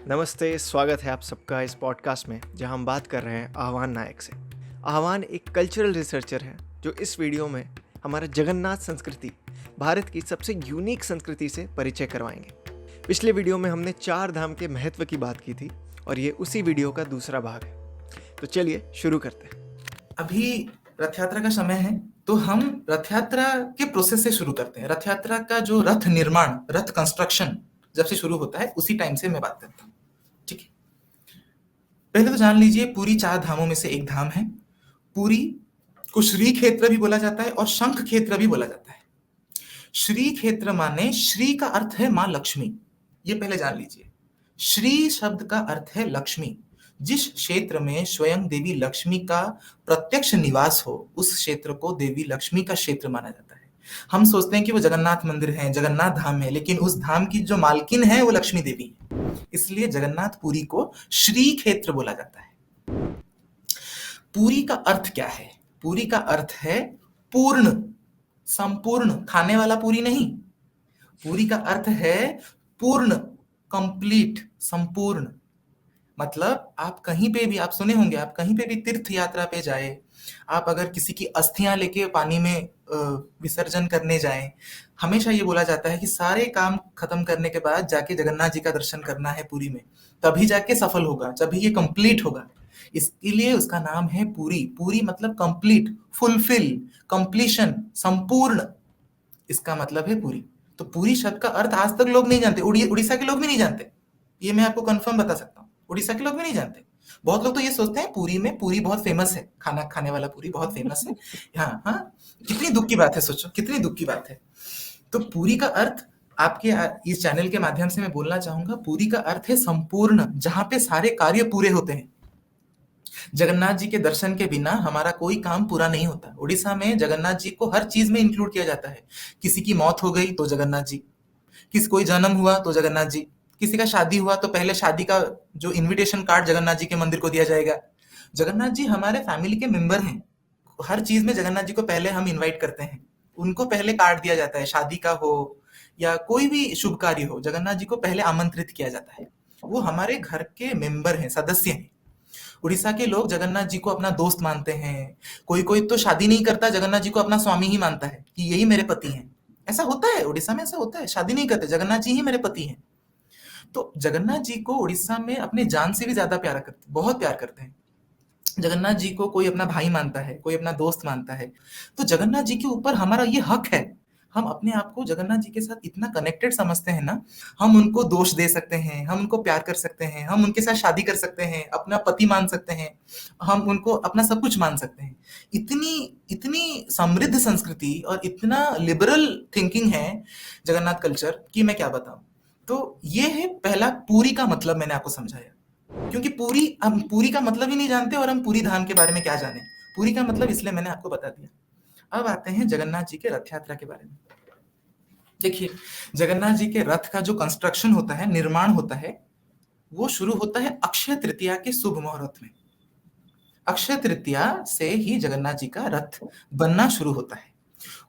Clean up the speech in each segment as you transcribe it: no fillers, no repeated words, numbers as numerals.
नमस्ते, स्वागत है आप सबका इस पॉडकास्ट में जहां हम बात कर रहे हैं आह्वान नायक से। आह्वान एक कल्चरल रिसर्चर है जो इस वीडियो में हमारा जगन्नाथ संस्कृति, भारत की सबसे यूनिक संस्कृति से परिचय करवाएंगे। पिछले वीडियो में हमने 4 धाम के महत्व की बात की थी और ये उसी वीडियो का दूसरा भाग है। तो चलिए शुरू करते हैं। अभी रथ यात्रा का समय है, तो हम रथ यात्रा के प्रोसेस से शुरू करते हैं। रथ यात्रा का जो रथ निर्माण, रथ कंस्ट्रक्शन जब से शुरू होता है उसी टाइम से मैं बात करता हूँ। ठीक है, पहले तो जान लीजिए, पुरी 4 धामों में से एक धाम है। पुरी को श्री क्षेत्र भी बोला जाता है और शंख क्षेत्र भी बोला जाता है। श्री क्षेत्र माने, श्री का अर्थ है मां लक्ष्मी, ये पहले जान लीजिए। श्री शब्द का अर्थ है लक्ष्मी। जिस क्षेत्र में स्वयं देवी लक्ष्मी का प्रत्यक्ष निवास हो, उस क्षेत्र को देवी लक्ष्मी का क्षेत्र माना जाता है। हम सोचते हैं कि वो जगन्नाथ मंदिर है, जगन्नाथ धाम है, लेकिन उस धाम की जो मालकिन है वो लक्ष्मी देवी है। इसलिए जगन्नाथपुरी को श्री क्षेत्र बोला जाता है। पुरी का अर्थ क्या है? पुरी का अर्थ है पूर्ण, संपूर्ण, खाने वाला पूरी नहीं। पुरी का अर्थ है पूर्ण, कंप्लीट, संपूर्ण। मतलब आप कहीं पे भी, आप सुने होंगे, आप कहीं पे भी तीर्थ यात्रा पे जाए, आप अगर किसी की अस्थियां लेके पानी में विसर्जन करने जाएं, हमेशा ये बोला जाता है कि सारे काम खत्म करने के बाद जाके जगन्नाथ जी का दर्शन करना है पुरी में, तभी जाके सफल होगा, तभी ये कंप्लीट होगा। इसके लिए उसका नाम है पुरी। पुरी मतलब कंप्लीट, फुलफिल, कंप्लीशन, संपूर्ण, इसका मतलब है पुरी। तो पुरी शब्द का अर्थ आज तक लोग नहीं जानते। उड़ीसा के लोग भी नहीं जानते, ये मैं आपको कंफर्म बता सकता हूँ। उड़ीसा के लोग भी नहीं जानते। बहुत लोग तो ये सोचते हैं पुरी में, पुरी बहुत फेमस है, खाना खाने वाला पुरी बहुत फेमस है। हाँ हाँ, कितनी दुख की बात है, सोचो कितनी दुख की बात है। तो पुरी का अर्थ आपके इस चैनल के माध्यम से मैं बोलना चाहूंगा, पुरी का अर्थ है संपूर्ण, जहां पे सारे कार्य पूरे होते हैं। जगन्नाथ जी के दर्शन के बिना हमारा कोई काम पूरा नहीं होता। उड़ीसा में जगन्नाथ जी को हर चीज में इंक्लूड किया जाता है। किसी की मौत हो गई तो जगन्नाथ जी, कोई जन्म हुआ तो जगन्नाथ जी, किसी का शादी हुआ तो पहले शादी का जो इनविटेशन कार्ड जगन्नाथ जी के मंदिर को दिया जाएगा। जगन्नाथ जी हमारे फैमिली के मेंबर हैं। हर चीज में जगन्नाथ जी को पहले हम इनवाइट करते हैं, उनको पहले कार्ड दिया जाता है। शादी का हो या कोई भी शुभ कार्य हो, जगन्नाथ जी को पहले आमंत्रित किया जाता है। वो हमारे घर के मेंबर हैं, सदस्य हैं। उड़ीसा के लोग जगन्नाथ जी को अपना दोस्त मानते हैं। कोई कोई तो शादी नहीं करता, जगन्नाथ जी को अपना स्वामी ही मानता है कि यही मेरे पति हैं। ऐसा होता है, उड़ीसा में ऐसा होता है, शादी नहीं करते, जगन्नाथ जी ही मेरे पति हैं। तो जगन्नाथ जी को उड़ीसा में अपने जान से भी ज्यादा प्यार करते, बहुत प्यार करते हैं। जगन्नाथ जी को कोई अपना भाई मानता है, कोई अपना दोस्त मानता है। तो जगन्नाथ जी के ऊपर हमारा ये हक है, हम अपने आप को जगन्नाथ जी के साथ इतना कनेक्टेड समझते हैं ना। हम उनको दोष दे सकते हैं, हम उनको प्यार कर सकते हैं, हम उनके साथ शादी कर सकते हैं, अपना पति मान सकते हैं, हम उनको अपना सब कुछ मान सकते हैं। इतनी इतनी समृद्ध संस्कृति और इतना लिबरल थिंकिंग है जगन्नाथ कल्चर की मैं क्या बताऊं। तो ये है पहला पूरी का मतलब, मैंने आपको समझाया। क्योंकि पूरी, हम पूरी का मतलब ही नहीं जानते और हम पूरी धाम के बारे में क्या जाने। पूरी का मतलब इसलिए मैंने आपको बता दिया। अब आते हैं जगन्नाथ जी के रथ यात्रा के बारे में। देखिए, जगन्नाथ जी के रथ का जो कंस्ट्रक्शन होता है, निर्माण होता है, वो शुरू होता है अक्षय तृतीया के शुभ मुहूर्त में। अक्षय तृतीया से ही जगन्नाथ जी का रथ बनना शुरू होता है।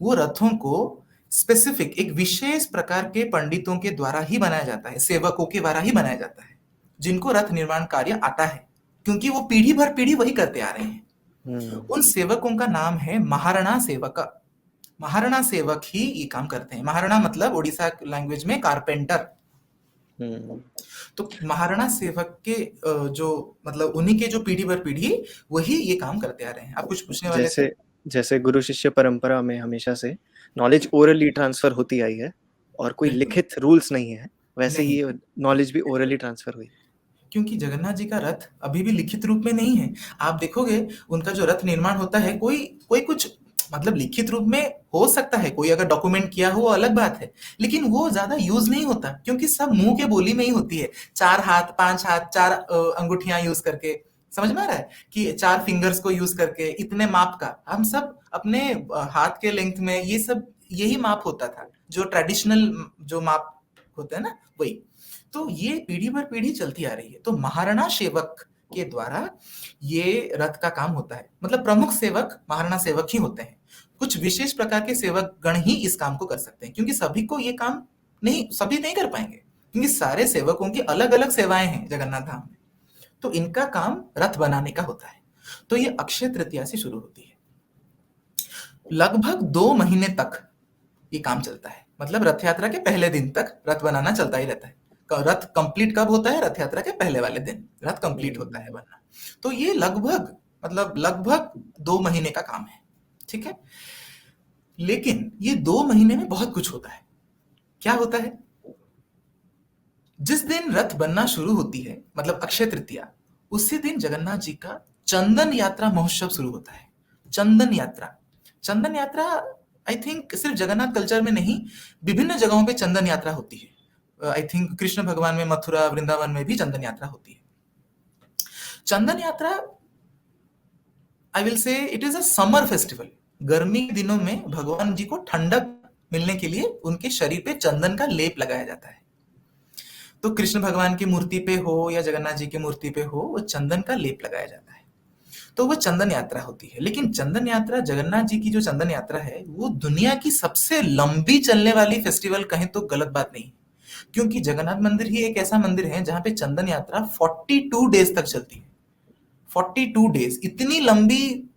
वो रथों को स्पेसिफिक, एक विशेष प्रकार के पंडितों के द्वारा ही बनाया जाता है, सेवकों के द्वारा ही बनाया जाता है, जिनको रथ निर्माण कार्य आता है, क्योंकि वो पीढ़ी भर पीढ़ी वही करते आ रहे हैं। उन सेवकों का नाम है महारणा सेवक। महारणा सेवक ही ये काम करते हैं। महारणा मतलब उड़ीसा लैंग्वेज में कारपेंटर। तो महारणा सेवक के जो मतलब उन्हीं के जो पीढ़ी भर पीढ़ी वही ये काम करते आ रहे हैं। आप कुछ पूछने वाले थे? जैसे गुरु शिष्य परंपरा में हमेशा से नॉलेज ओरली ट्रांसफर होती आई है और कोई बिल्कुल लिखित रूल्स नहीं है, वैसे नहीं, ही ये नॉलेज भी ओरली ट्रांसफर हुई। क्योंकि जगन्नाथ जी का रथ अभी भी लिखित रूप में नहीं है। आप देखोगे उनका जो रथ निर्माण होता है, कोई कोई कुछ मतलब लिखित रूप में हो सकता है, कोई अगर डॉक्यूमेंट किया हो वो अलग बात है, लेकिन वो ज्यादा यूज नहीं होता, क्योंकि सब मुंह के बोली में ही होती है। 4 हाथ, 5 हाथ, 4 अंगूठियां यूज करके, समझ में आ रहा है कि 4 फिंगर्स को यूज करके इतने माप का, हम सब अपने हाथ के लेंथ में, ये सब यही माप होता था, जो ट्रेडिशनल जो माप होता है ना, वही। तो ये पीढ़ी भर पीढ़ी चलती आ रही है। तो महाराणा सेवक के द्वारा ये रथ का काम होता है। मतलब प्रमुख सेवक महाराणा सेवक ही होते हैं। कुछ विशेष प्रकार के सेवक गण ही इस काम को कर सकते हैं, क्योंकि सभी को ये काम नहीं, सभी नहीं कर पाएंगे। क्योंकि सारे सेवकों की अलग अलग सेवाएं हैं जगन्नाथ धाम में, तो इनका काम रथ बनाने का होता है। तो ये अक्षय तृतीया से शुरू होती है, लगभग 2 महीने तक ये काम चलता है। मतलब रथ यात्रा के पहले दिन तक रथ बनाना चलता ही रहता है। रथ कंप्लीट कब होता है? रथ यात्रा के पहले वाले दिन रथ कंप्लीट होता है बनना। तो ये लगभग 2 महीने का काम है, ठीक है। लेकिन ये 2 महीने में बहुत कुछ होता है। क्या होता है? जिस दिन रथ बनना शुरू होती है, मतलब अक्षय तृतीया, उसी दिन जगन्नाथ जी का चंदन यात्रा महोत्सव शुरू होता है। चंदन यात्रा आई थिंक सिर्फ जगन्नाथ कल्चर में नहीं, विभिन्न जगहों पे चंदन यात्रा होती है। आई थिंक कृष्ण भगवान में, मथुरा, वृंदावन में भी चंदन यात्रा होती है। चंदन यात्रा, I will say it is a summer festival. गर्मी के दिनों में भगवान जी को ठंडक मिलने के लिए उनके शरीर पे चंदन का लेप लगाया जाता है। तो कृष्ण भगवान की मूर्ति पे हो या जगन्नाथ जी की मूर्ति पे हो, वो चंदन का लेप लगाया जाता है। तो वो चंदन यात्रा होती है। लेकिन चंदन यात्रा, जगन्नाथ जी की जो चंदन यात्रा है, वो दुनिया की सबसे लंबी चलने वाली फेस्टिवल कहें तो गलत बात नहीं, क्योंकि जगन्नाथ मंदिर ही एक ऐसा मंदिर है जहां पे चंदन यात्रा 42 डेज तक चलती है। 42 डेज, इतनी लंबी,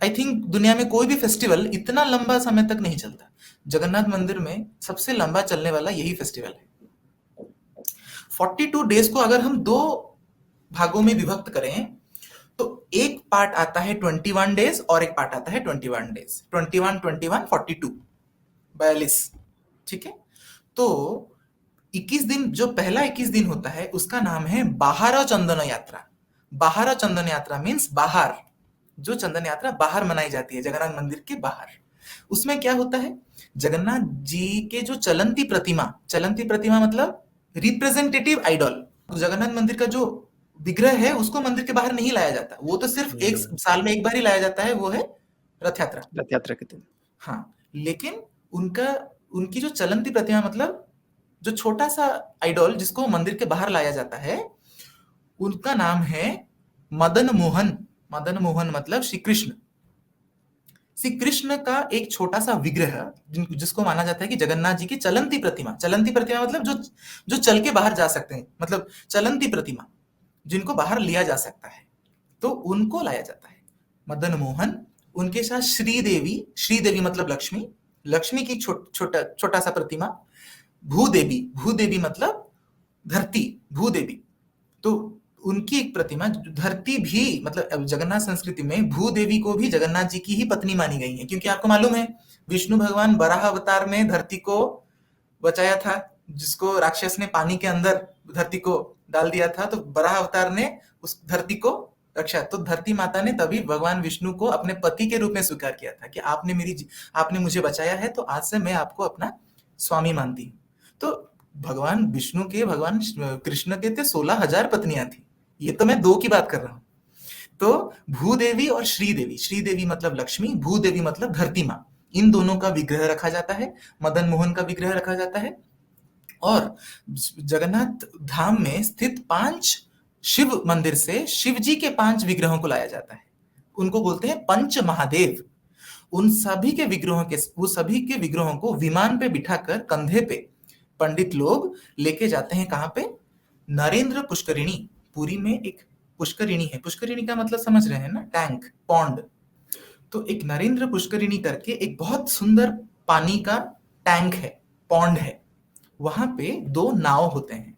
आई थिंक दुनिया में कोई भी फेस्टिवल इतना लंबा समय तक नहीं चलता। जगन्नाथ मंदिर में सबसे लंबा चलने वाला यही फेस्टिवल है। 42 डेज को अगर हम 2 भागों में विभक्त करें, तो एक पार्ट आता है 21 डेज और एक पार्ट आता है 21 डेज। 21 21 42 42, ठीक है। तो 21 दिन, जो पहला 21 दिन होता है, उसका नाम है बाहर चंदन यात्रा। बाहर चंदन यात्रा मीन्स बाहर, जो चंदन यात्रा बाहर मनाई जाती है जगन्नाथ मंदिर के बाहर। उसमें क्या होता है? जगन्नाथ जी के जो चलंती प्रतिमा मतलब रिप्रेजेंटेटिव आइडल, जगन्नाथ मंदिर का जो विग्रह है उसको मंदिर के बाहर नहीं लाया जाता। वो तो सिर्फ एक साल में एक बार ही लाया जाता है, वो है रथ यात्रा के दिन। हाँ, लेकिन उनकी जो चलंती प्रतिमा, मतलब जो छोटा सा आइडल जिसको मंदिर के बाहर लाया जाता है, उनका नाम है मदन मोहन। मदन मोहन मतलब श्री कृष्ण का एक छोटा सा विग्रह, जिसको माना जाता है कि जगन्नाथ जी की चलंती प्रतिमा मतलब जो चल के बाहर जा सकते हैं, मतलब चलंती प्रतिमा जिनको बाहर लिया जा सकता है, तो उनको लाया जाता है। मदन मोहन, उनके साथ श्रीदेवी मतलब लक्ष्मी की छोटा सा प्रतिमा। भूदेवी मतलब धरती, भूदेवी, तो उनकी एक प्रतिमा। धरती भी, मतलब जगन्नाथ संस्कृति में भूदेवी को भी जगन्नाथ जी की ही पत्नी मानी गई है, क्योंकि आपको मालूम है विष्णु भगवान वराह अवतार में धरती को बचाया था, जिसको राक्षस ने पानी के अंदर धरती को डाल दिया था, तो वराह अवतार ने उस धरती को रक्षा। तो धरती माता ने तभी भगवान विष्णु को अपने पति के रूप में स्वीकार किया था कि आपने मुझे बचाया है, तो आज से मैं आपको अपना स्वामी मानती हूँ। तो भगवान विष्णु के, भगवान कृष्ण के थे 16,000 पत्नियां थी, ये तो मैं 2 की बात कर रहा हूं। तो भूदेवी और श्रीदेवी मतलब लक्ष्मी, भूदेवी मतलब धरती माँ, इन दोनों का विग्रह रखा जाता है। मदन मोहन का विग्रह रखा जाता है। और जगन्नाथ धाम में स्थित 5 शिव मंदिर से शिव जी के 5 विग्रहों को लाया जाता है। उनको बोलते हैं पंच महादेव। उन सभी के विग्रहों को विमान पे बिठाकर कंधे पे पंडित लोग लेके जाते हैं। कहां पे? नरेंद्र पुष्करिणी। पुरी में एक पुष्करिणी है। पुष्करिणी का मतलब समझ रहे हैं ना? Tank, pond. तो एक नरेंद्र पुष्करिणी करके एक बहुत सुंदर पानी का टैंक है, पॉन्ड है। वहां पे 2 नाव होते हैं,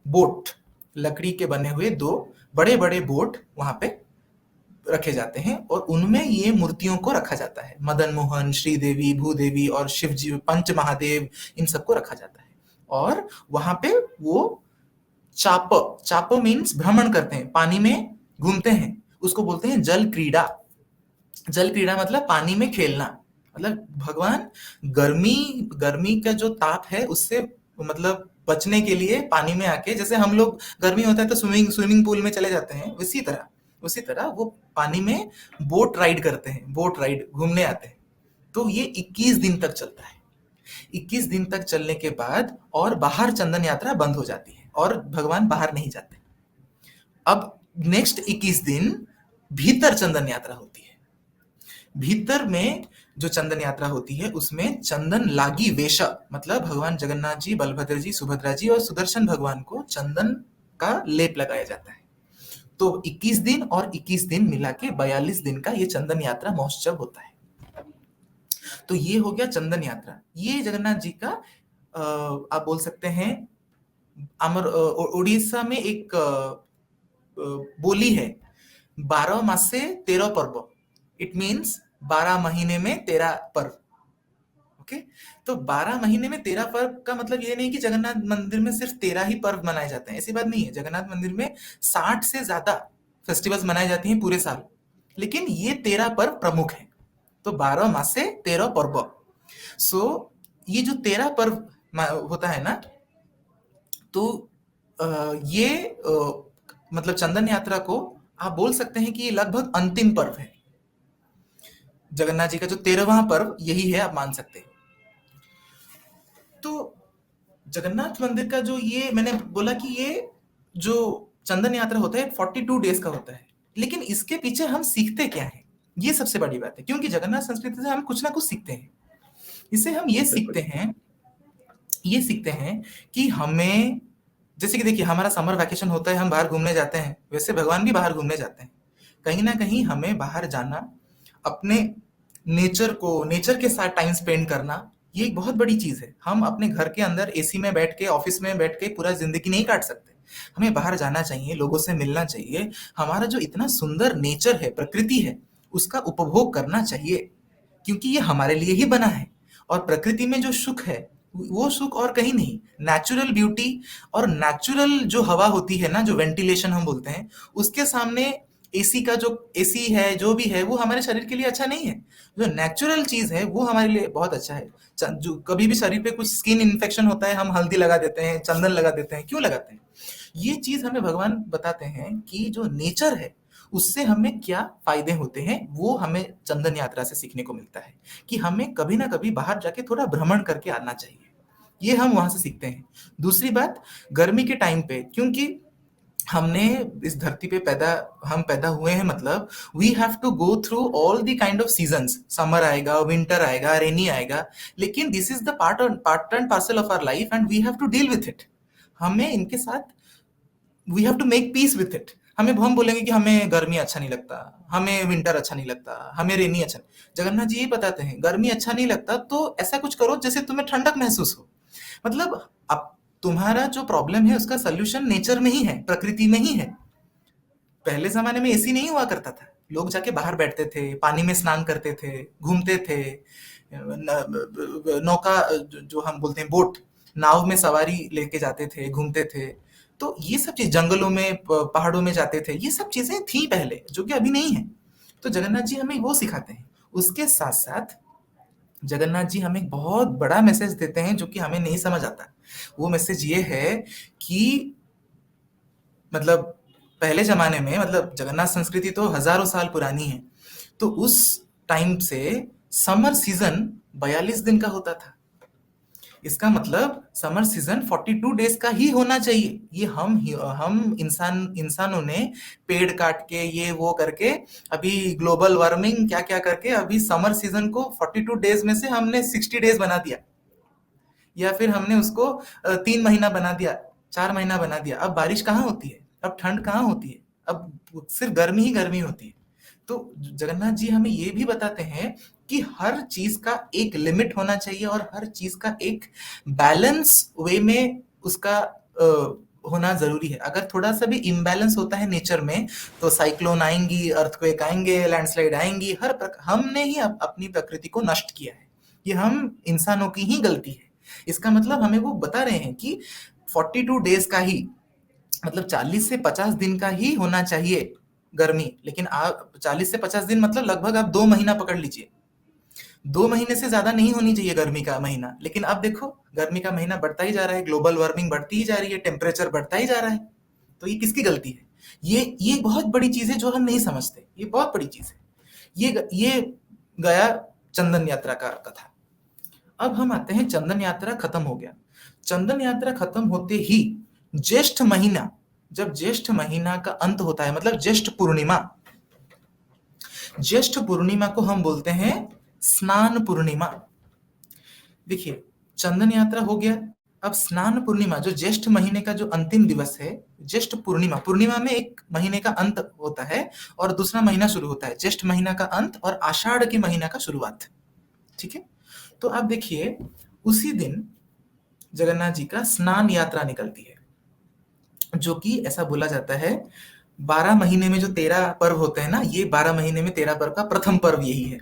बोट, लकड़ी के बने हुए 2 बड़े बड़े बोट वहां पे रखे जाते हैं, और उनमें ये मूर्तियों को रखा जाता है। मदन मोहन, श्रीदेवी, भूदेवी और शिव जी, पंच महादेव, इन सबको रखा जाता है। और वहां पे वो चाप मीन्स भ्रमण करते हैं, पानी में घूमते हैं, उसको बोलते हैं जल क्रीड़ा मतलब पानी में खेलना। मतलब भगवान गर्मी का जो ताप है उससे मतलब बचने के लिए पानी में आके, जैसे हम लोग गर्मी होता है तो स्विमिंग पूल में चले जाते हैं, उसी तरह वो पानी में बोट राइड करते हैं, घूमने आते हैं। तो ये 21 दिन तक चलता है। 21 दिन तक चलने के बाद और बाहर चंदन यात्रा बंद हो जाती है और भगवान बाहर नहीं जाते। अब नेक्स्ट 21 दिन भीतर चंदन यात्रा होती है। भीतर में जो चंदन यात्रा होती है उसमें चंदन लागी वेश, मतलब भगवान जगन्नाथ जी, बलभद्र जी, सुभद्रा जी और सुदर्शन भगवान को चंदन का लेप लगाया जाता है। तो 21 दिन और 21 दिन मिला के 42 दिन का ये चंदन यात्रा महोत्सव होता है। तो ये हो गया चंदन यात्रा। ये जगन्नाथ जी का आप बोल सकते हैं उड़ीसा में एक बोली है, 12 मास से 13 पर्व। इट मीन्स 12 महीने में 13 पर्व। ओके, तो 12 महीने में 13 पर्व का मतलब ये नहीं कि जगन्नाथ मंदिर में सिर्फ 13 ही पर्व मनाए जाते हैं, ऐसी बात नहीं है। जगन्नाथ मंदिर में 60 से ज्यादा फेस्टिवल्स मनाए जाती हैं पूरे साल, लेकिन ये 13 पर्व प्रमुख है। तो 12 मास से 13 पर्व। सो ये जो 13 पर्व होता है ना, तो ये मतलब चंदन यात्रा को आप बोल सकते हैं कि ये लगभग अंतिम पर्व है। जगन्नाथ जी का जो 13वां पर्व यही है, आप मान सकते हैं। तो जगन्नाथ मंदिर का जो ये मैंने बोला कि ये जो चंदन यात्रा होता है 42 डेज का होता है, लेकिन इसके पीछे हम सीखते क्या है, ये सबसे बड़ी बात है। क्योंकि जगन्नाथ संस्कृति से हम कुछ ना कुछ सीखते हैं। इससे हम ये सीखते हैं कि हमें, जैसे कि देखिए हमारा समर वैकेशन होता है, हम बाहर घूमने जाते हैं, वैसे भगवान भी बाहर घूमने जाते हैं। कहीं ना कहीं हमें बाहर जाना, अपने नेचर के साथ टाइम स्पेंड करना, ये एक बहुत बड़ी चीज है। हम अपने घर के अंदर एसी में बैठ के, ऑफिस में बैठ के पूरा जिंदगी नहीं काट सकते। हमें बाहर जाना चाहिए, लोगों से मिलना चाहिए, हमारा जो इतना सुंदर नेचर है, प्रकृति है, उसका उपभोग करना चाहिए, क्योंकि ये हमारे लिए ही बना है। और प्रकृति में जो सुख है वो सुख और कहीं नहीं। नेचुरल ब्यूटी और नेचुरल जो हवा होती है ना, जो वेंटिलेशन हम बोलते हैं, उसके सामने एसी का जो एसी है, जो भी है, वो हमारे शरीर के लिए अच्छा नहीं है। जो नेचुरल चीज है वो हमारे लिए बहुत अच्छा है। जो कभी भी शरीर पे कुछ स्किन इन्फेक्शन होता है, हम हल्दी लगा देते हैं, चंदन लगा देते हैं, क्यों लगाते हैं? ये चीज हमें भगवान बताते हैं कि जो नेचर है उससे हमें क्या फायदे होते हैं, वो हमें चंदन यात्रा से सीखने को मिलता है कि हमें कभी ना कभी बाहर जाके थोड़ा भ्रमण करके आना चाहिए। ये हम वहां से सीखते हैं। दूसरी बात, गर्मी के टाइम पे, क्योंकि हमने इस धरती पे पैदा हुए हैं, मतलब we have to go through all the kind of seasons. Summer आएगा, विंटर आएगा, रेनी आएगा, लेकिन this is the part and parcel of our life and we have to deal with it. हमें इनके साथ we have to make peace with it. हम बोलेंगे कि हमें गर्मी अच्छा नहीं लगता, हमें विंटर अच्छा नहीं लगता, हमें रेनी अच्छा नहीं। जगन्नाथ जी ये बताते हैं, गर्मी अच्छा नहीं लगता तो ऐसा कुछ करो जैसे तुम्हें ठंडक महसूस हो। मतलब अब तुम्हारा जो प्रॉब्लम है उसका सोल्यूशन नेचर में ही है, प्रकृति में ही है। पहले जमाने में एसी नहीं हुआ करता था, लोग जाके बाहर बैठते थे, पानी में स्नान करते थे, घूमते थे, नौका जो हम बोलते हैं बोट, नाव में सवारी लेके जाते थे, घूमते थे। तो ये सब चीज, जंगलों में, पहाड़ों में जाते थे, ये सब चीजें थी पहले, जो कि अभी नहीं है। तो जगन्नाथ जी हमें वो सिखाते हैं। उसके साथ साथ जगन्नाथ जी हमें एक बहुत बड़ा मैसेज देते हैं जो कि हमें नहीं समझ आता। वो मैसेज ये है कि मतलब पहले जमाने में, मतलब जगन्नाथ संस्कृति तो हजारों साल पुरानी है, तो उस टाइम से समर सीजन 42 दिन का होता था। इसका मतलब समर सीजन 42 डेज का ही होना चाहिए। ये हम इंसानों ने पेड़ काट के, ये वो करके, अभी ग्लोबल वार्मिंग क्या क्या करके, अभी समर सीजन को 42 डेज में से हमने 60 डेज बना दिया, या फिर हमने उसको 3 महीना बना दिया, 4 महीना बना दिया। अब बारिश कहाँ होती है, अब ठंड कहाँ होती है, अब सिर्फ गर्मी ही गर्मी होती है। तो जगन्नाथ जी हमें ये भी बताते हैं कि हर चीज का एक लिमिट होना चाहिए और हर चीज का एक बैलेंस वे में उसका होना जरूरी है। अगर थोड़ा सा भी इम्बैलेंस होता है नेचर में, तो साइक्लोन आएंगी, अर्थक्वेक आएंगे, लैंडस्लाइड आएंगी। हमने ही अपनी प्रकृति को नष्ट किया है। ये हम इंसानों की ही गलती है। इसका मतलब हमें वो बता रहे हैं कि 42 डेज का ही, मतलब 40 से 50 दिन का ही होना चाहिए गर्मी। लेकिन आप 40 से 50 दिन मतलब लगभग आप 2 महीना पकड़ लीजिए। 2 महीने से ज्यादा नहीं होनी चाहिए गर्मी का महीना। लेकिन अब देखो, गर्मी का महीना बढ़ता ही जा रहा है, ग्लोबल वार्मिंग बढ़ती ही जा रही है, टेम्परेचर बढ़ता ही जा रहा है। तो ये किसकी गलती है? ये बहुत बड़ी चीज है जो हम नहीं समझते। ये बहुत बड़ी चीज है। ये गया चंदन यात्रा का कथा। अब हम आते हैं, चंदन यात्रा खत्म हो गया। चंदन यात्रा खत्म होते ही ज्येष्ठ महीना, जब ज्येष्ठ महीना का अंत होता है, मतलब ज्येष्ठ पूर्णिमा, ज्येष्ठ पूर्णिमा को हम बोलते हैं स्नान पूर्णिमा। देखिए, चंदन यात्रा हो गया, अब स्नान पूर्णिमा जो ज्येष्ठ महीने का जो अंतिम दिवस है, ज्येष्ठ पूर्णिमा, पूर्णिमा में एक महीने का अंत होता है और दूसरा महीना शुरू होता है, ज्येष्ठ महीना का अंत और आषाढ़ के महीना का शुरुआत। ठीक है, तो आप देखिए उसी दिन जगन्नाथ जी का स्नान यात्रा निकलती है, जो कि ऐसा बोला जाता है 12 महीने में जो 13 पर्व होते हैं ना, ये 12 महीने में 13 पर्व का प्रथम पर्व यही है।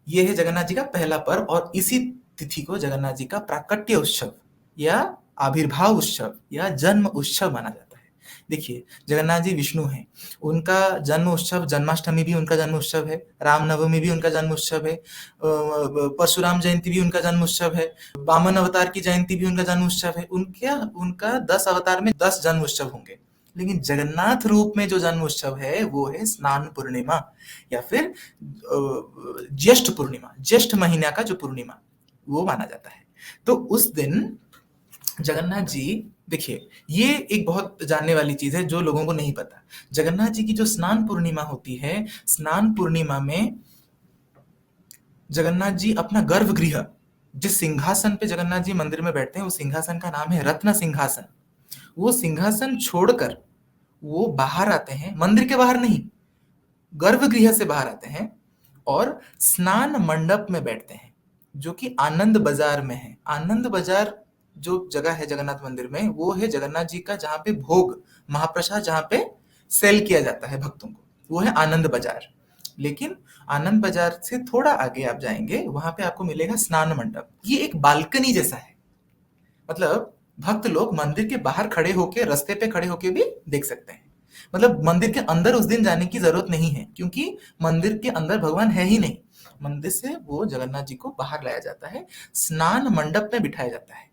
ये है जगन्नाथ जी का पहला पर्व और इसी तिथि को जगन्नाथ जी का प्राकट्य उत्सव या आविर्भाव उत्सव या जन्म उत्सव माना जाता है। देखिए, जगन्नाथ जी विष्णु हैं, उनका जन्म उत्सव, जन्माष्टमी भी उनका जन्म उत्सव है, रामनवमी भी उनका जन्म उत्सव है, परशुराम जयंती भी उनका जन्म उत्सव है, वामन अवतार की जयंती भी उनका जन्म उत्सव है। उनका 10 अवतार में 10 जन्म उत्सव होंगे, लेकिन जगन्नाथ रूप में जो जन्म उत्सव है वो है स्नान पूर्णिमा या फिर ज्येष्ठ पूर्णिमा, ज्येष्ठ महीना का जो पूर्णिमा वो माना जाता है। तो उस दिन जगन्नाथ जी, देखिए ये एक बहुत जानने वाली चीज है जो लोगों को नहीं पता। जगन्नाथ जी की जो स्नान पूर्णिमा होती है, स्नान पूर्णिमा में जगन्नाथ जी अपना गर्भगृह, जिस सिंहासन पे जगन्नाथ जी मंदिर में बैठते हैं, उस सिंहासन का नाम है रत्न सिंहासन। वो सिंहासन छोड़कर वो बाहर आते हैं, मंदिर के बाहर नहीं, गर्भगृह से बाहर आते हैं और स्नान मंडप में बैठते हैं, जो कि आनंद बाजार में है। आनंद बाजार जो जगह है जगन्नाथ मंदिर में, वो है जगन्नाथ जी का जहां पे भोग, महाप्रसाद जहां पे सेल किया जाता है भक्तों को, वो है आनंद बाजार। लेकिन आनंद बाजार से थोड़ा आगे आप जाएंगे, वहां पे आपको मिलेगा स्नान मंडप। ये एक बालकनी जैसा है, मतलब भक्त लोग मंदिर के बाहर खड़े होके, रास्ते पे खड़े होके भी देख सकते हैं। मतलब मंदिर के अंदर उस दिन जाने की जरूरत नहीं है, क्योंकि मंदिर के अंदर भगवान है ही नहीं। मंदिर से वो जगन्नाथ जी को बाहर लाया जाता है, स्नान मंडप में बिठाया जाता है।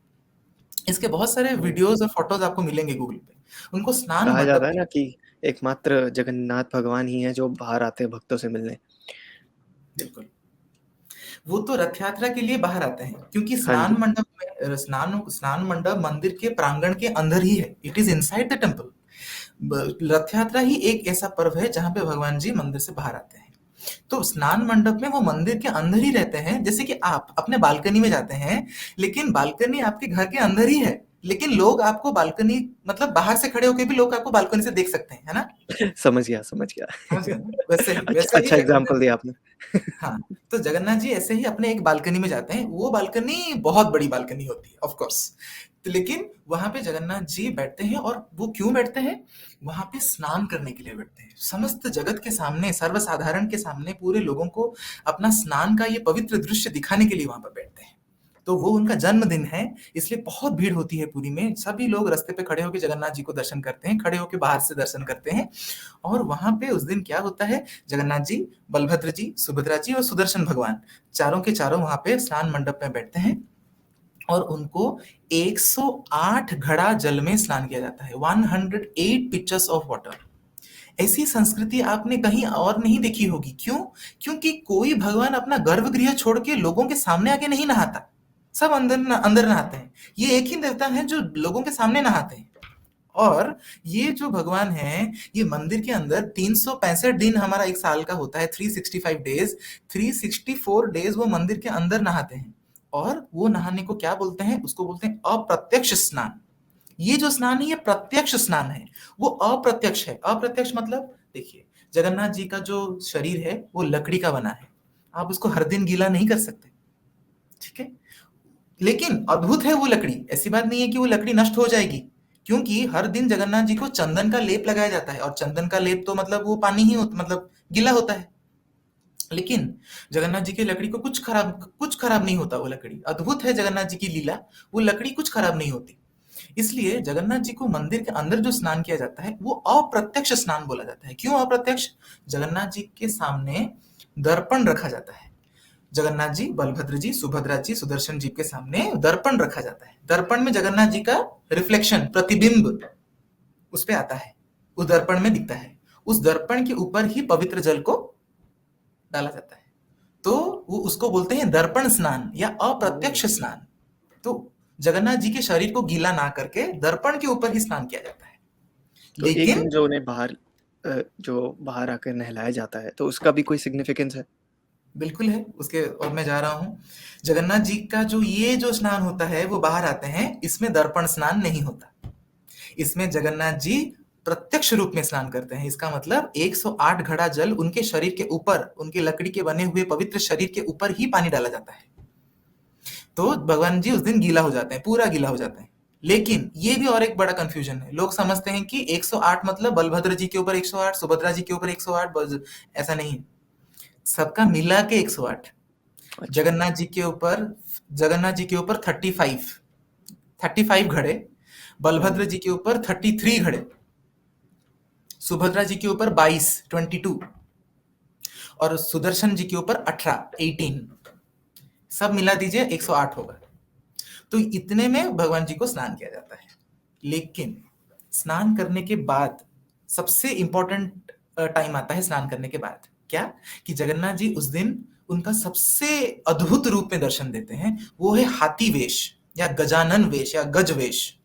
इसके बहुत सारे वीडियोस और फोटोज आपको मिलेंगे गूगल पे, उनको स्नान कहा जाता मंडप। है ना कि एकमात्र जगन्नाथ भगवान ही है जो बाहर आते हैं भक्तों से मिलने। बिल्कुल, वो तो रथ यात्रा के लिए बाहर आते हैं, क्योंकि हाँ स्नान जी। मंडप में, स्नान मंडप मंदिर के प्रांगण के अंदर ही है, it is inside the temple. रथ यात्रा ही एक ऐसा पर्व है जहां पे भगवान जी मंदिर से बाहर आते हैं। तो स्नान मंडप में वो मंदिर के अंदर ही रहते हैं, जैसे कि आप अपने बालकनी में जाते हैं, लेकिन बालकनी आपके घर के अंदर ही है, लेकिन लोग आपको बालकनी, मतलब बाहर से खड़े होकर भी लोग आपको बालकनी से देख सकते हैं, है ना? समझ गया, समझ गया। समझ गए ना? वैसे ही अच्छा, वैसे ही अच्छा जगन्नाथ एग्जाम्पल जी। दिया आपने। हाँ, तो जगन्नाथ जी ऐसे ही अपने एक बालकनी में जाते हैं, वो बालकनी बहुत बड़ी बालकनी होती है ऑफ कोर्स। तो लेकिन वहां पे जगन्नाथ जी बैठते हैं, और वो क्यों बैठते हैं? वहां पे स्नान करने के लिए बैठते हैं, समस्त जगत के सामने, सर्वसाधारण के सामने, पूरे लोगों को अपना स्नान का ये पवित्र दृश्य दिखाने के लिए वहां पर बैठते हैं। तो वो उनका जन्मदिन है, इसलिए बहुत भीड़ होती है पुरी में। सभी लोग रास्ते पे खड़े होकर जगन्नाथ जी को दर्शन करते हैं, खड़े होकर बाहर से दर्शन करते हैं। और वहां पे उस दिन क्या होता है, जगन्नाथ जी, बलभद्र जी, सुभद्रा जी और सुदर्शन भगवान, चारों के चारों वहां पे स्नान मंडप में बैठते हैं और उनको 108 घड़ा जल में स्नान किया जाता है, 108 पिचेस ऑफ वाटर। ऐसी संस्कृति आपने कहीं और नहीं देखी होगी। क्यों? क्योंकि कोई भगवान अपना गर्भगृह छोड़ के लोगों के सामने आके नहीं नहाता, सब अंदर नहाते हैं। ये एक ही देवता है जो लोगों के सामने नहाते हैं। और ये जो भगवान है, ये मंदिर के अंदर 365 दिन हमारा एक साल का होता है, 365 डेज, 364 डेज वो मंदिर के अंदर नहाते हैं। और वो नहाने को क्या बोलते हैं? उसको बोलते हैं अप्रत्यक्ष स्नान। ये जो स्नान है, ये प्रत्यक्ष स्नान है, वो अप्रत्यक्ष है। अप्रत्यक्ष मतलब, देखिए, जगन्नाथ जी का जो शरीर है वो लकड़ी का बना है, आप उसको हर दिन गीला नहीं कर सकते, ठीक है? लेकिन अद्भुत है वो लकड़ी, ऐसी बात नहीं है कि वो लकड़ी नष्ट हो जाएगी, क्योंकि हर दिन जगन्नाथ जी को चंदन का लेप लगाया जाता है, और चंदन का लेप तो मतलब वो पानी ही होता, मतलब गीला होता है। लेकिन जगन्नाथ जी की लकड़ी को कुछ खराब नहीं होता, वो लकड़ी अद्भुत है, जगन्नाथ जी की लीला, वो लकड़ी कुछ खराब नहीं होती। इसलिए जगन्नाथ जी को मंदिर के अंदर जो स्नान किया जाता है वो अप्रत्यक्ष स्नान बोला जाता है। क्यों अप्रत्यक्ष? जगन्नाथ जी के सामने दर्पण रखा जाता है, जगन्नाथ जी, बलभद्र जी, सुभद्रा जी, सुदर्शन जी के सामने दर्पण रखा जाता है। दर्पण में जगन्नाथ जी का रिफ्लेक्शन, प्रतिबिंब उस पे आता है, उस दर्पण में दिखता है। उस दर्पण के ऊपर ही पवित्र जल को डाला जाता है, तो वो उसको बोलते हैं दर्पण स्नान या अप्रत्यक्ष स्नान। तो जगन्नाथ जी के शरीर को गीला ना करके दर्पण के ऊपर ही स्नान किया जाता है। तो एक लेकिन दिन जो उन्हें बाहर जो बाहर आकर नहलाया जाता है, तो उसका भी कोई सिग्निफिकेंस है? बिल्कुल है उसके, और मैं जा रहा हूँ। जगन्नाथ जी का जो स्नान होता है वो बाहर आते हैं, इसमें दर्पण स्नान नहीं होता। इसमें जगन्नाथ जी प्रत्यक्ष रूप में स्नान करते हैं। इसका मतलब 108 घड़ा जल उनके शरीर के ऊपर, उनके लकड़ी के बने हुए पवित्र शरीर के ऊपर ही पानी डाला जाता है। तो भगवान जी उस दिन गीला हो जाते हैं, पूरा गीला हो जाते हैं। लेकिन ये भी और एक बड़ा कंफ्यूजन है, लोग समझते हैं कि 108 मतलब बलभद्र जी के ऊपर 108, सुभद्रा जी के ऊपर 108, ऐसा नहीं है। सबका मिला के 108। अच्छा। जगन्नाथ जी के ऊपर 35 घड़े, बलभद्र जी के ऊपर 33 घड़े, सुभद्रा जी के ऊपर 22 और सुदर्शन जी के ऊपर 18 सब मिला दीजिए 108 होगा। तो इतने में भगवान जी को स्नान किया जाता है। लेकिन स्नान करने के बाद सबसे इंपॉर्टेंट टाइम आता है स्नान करने के बाद, क्या कि जगन्नाथ जी उस दिन उनका सबसे अद्भुत रूप में दर्शन देते हैं, वो है हाथी वेश या गजानन वेश या गज वेश।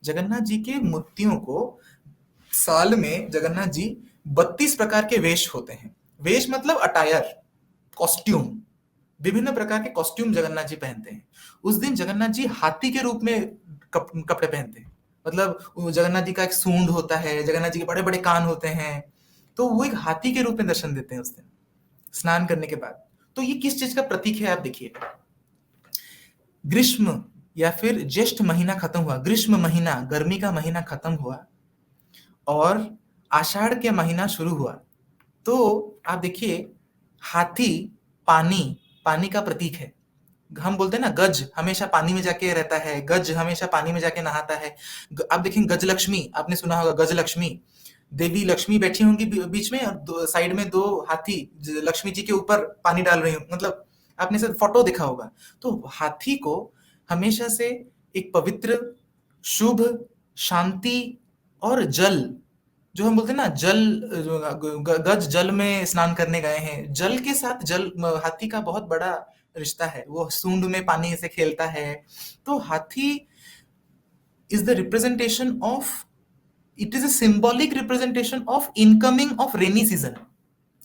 जगन्नाथ जी के मूर्तियों को साल में जगन्नाथ जी 32 प्रकार के वेश होते हैं। वेश मतलब अटायर, कॉस्ट्यूम, विभिन्न प्रकार के कॉस्ट्यूम जगन्नाथ जी पहनते हैं। उस दिन जगन्नाथ जी हाथी के रूप में कपड़े पहनते हैं। मतलब जगन्नाथ जी का एक सूंड होता है, जगन्नाथ जी के बड़े बड़े कान होते हैं, तो वो एक हाथी के रूप में दर्शन देते हैं उस दिन स्नान करने के बाद। तो ये किस चीज का प्रतीक है आप देखिए। ग्रीष्म या फिर ज्येष्ठ महीना खत्म हुआ, ग्रीष्म महीना, गर्मी का महीना खत्म हुआ और आषाढ़ के महीना शुरू हुआ। तो आप देखिए हाथी पानी, पानी का प्रतीक है। हम बोलते हैं ना गज हमेशा पानी में जाके रहता है, गज हमेशा पानी में जाके नहाता है। आप देखेंगे गज लक्ष्मी, आपने सुना होगा गज लक्ष्मी, देवी लक्ष्मी बैठी होंगी बीच में और साइड में दो हाथी लक्ष्मी जी के ऊपर पानी डाल रही होंगी, मतलब आपने से फोटो देखा होगा। तो हाथी को हमेशा से एक पवित्र, शुभ, शांति और जल, जो हम बोलते हैं ना जल, गज जल में स्नान करने गए हैं, जल के साथ जल, हाथी का बहुत बड़ा रिश्ता है। वो सूंड में पानी से खेलता है। तो हाथी is the representation of, it is a symbolic representation of incoming of rainy season,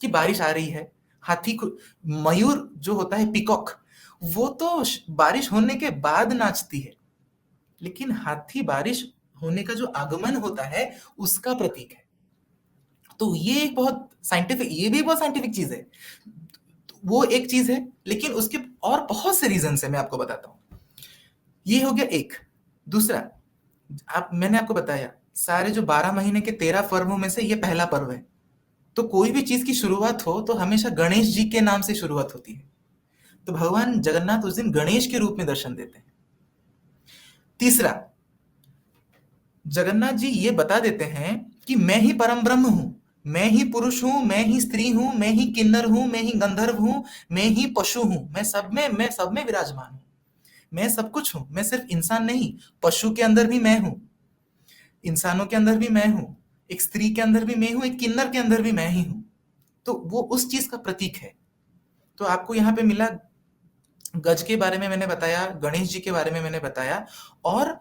कि बारिश आ रही है। हाथी को, मयूर जो होता है पीकॉक, वो तो बारिश होने के बाद नाचती है, लेकिन हाथी बारिश होने का जो आगमन होता है उसका प्रतीक है। तो ये एक बहुत साइंटिफिक, ये भी बहुत साइंटिफिक चीज है। वो एक चीज है, लेकिन उसके और बहुत से रीजन है, मैं आपको बताता हूं। ये हो गया एक। दूसरा, मैंने आपको बताया सारे जो 12 महीने के 13 पर्वों में से ये पहला पर्व है। तो कोई भी चीज की शुरुआत हो तो हमेशा गणेश जी के नाम से शुरुआत होती है। तो भगवान जगन्नाथ उस दिन गणेश के रूप में दर्शन देते हैं। तीसरा, जगन्नाथ जी ये बता देते हैं कि मैं ही परम ब्रह्म हूं, मैं ही पुरुष हूं, मैं ही स्त्री हूं, मैं ही किन्नर हूं, मैं ही गंधर्व हूं, मैं ही पशु हूं, मैं सब में विराजमान हूं, मैं सब कुछ हूं। मैं सिर्फ इंसान नहीं, पशु के अंदर भी मैं हूं, इंसानों के अंदर भी मैं हूं, एक स्त्री के अंदर भी मैं हूं, एक किन्नर के अंदर भी मैं ही हूं। तो वो उस चीज का प्रतीक है। तो आपको यहाँ पे मिला, गज के बारे में मैंने बताया, गणेश जी के बारे में मैंने बताया, और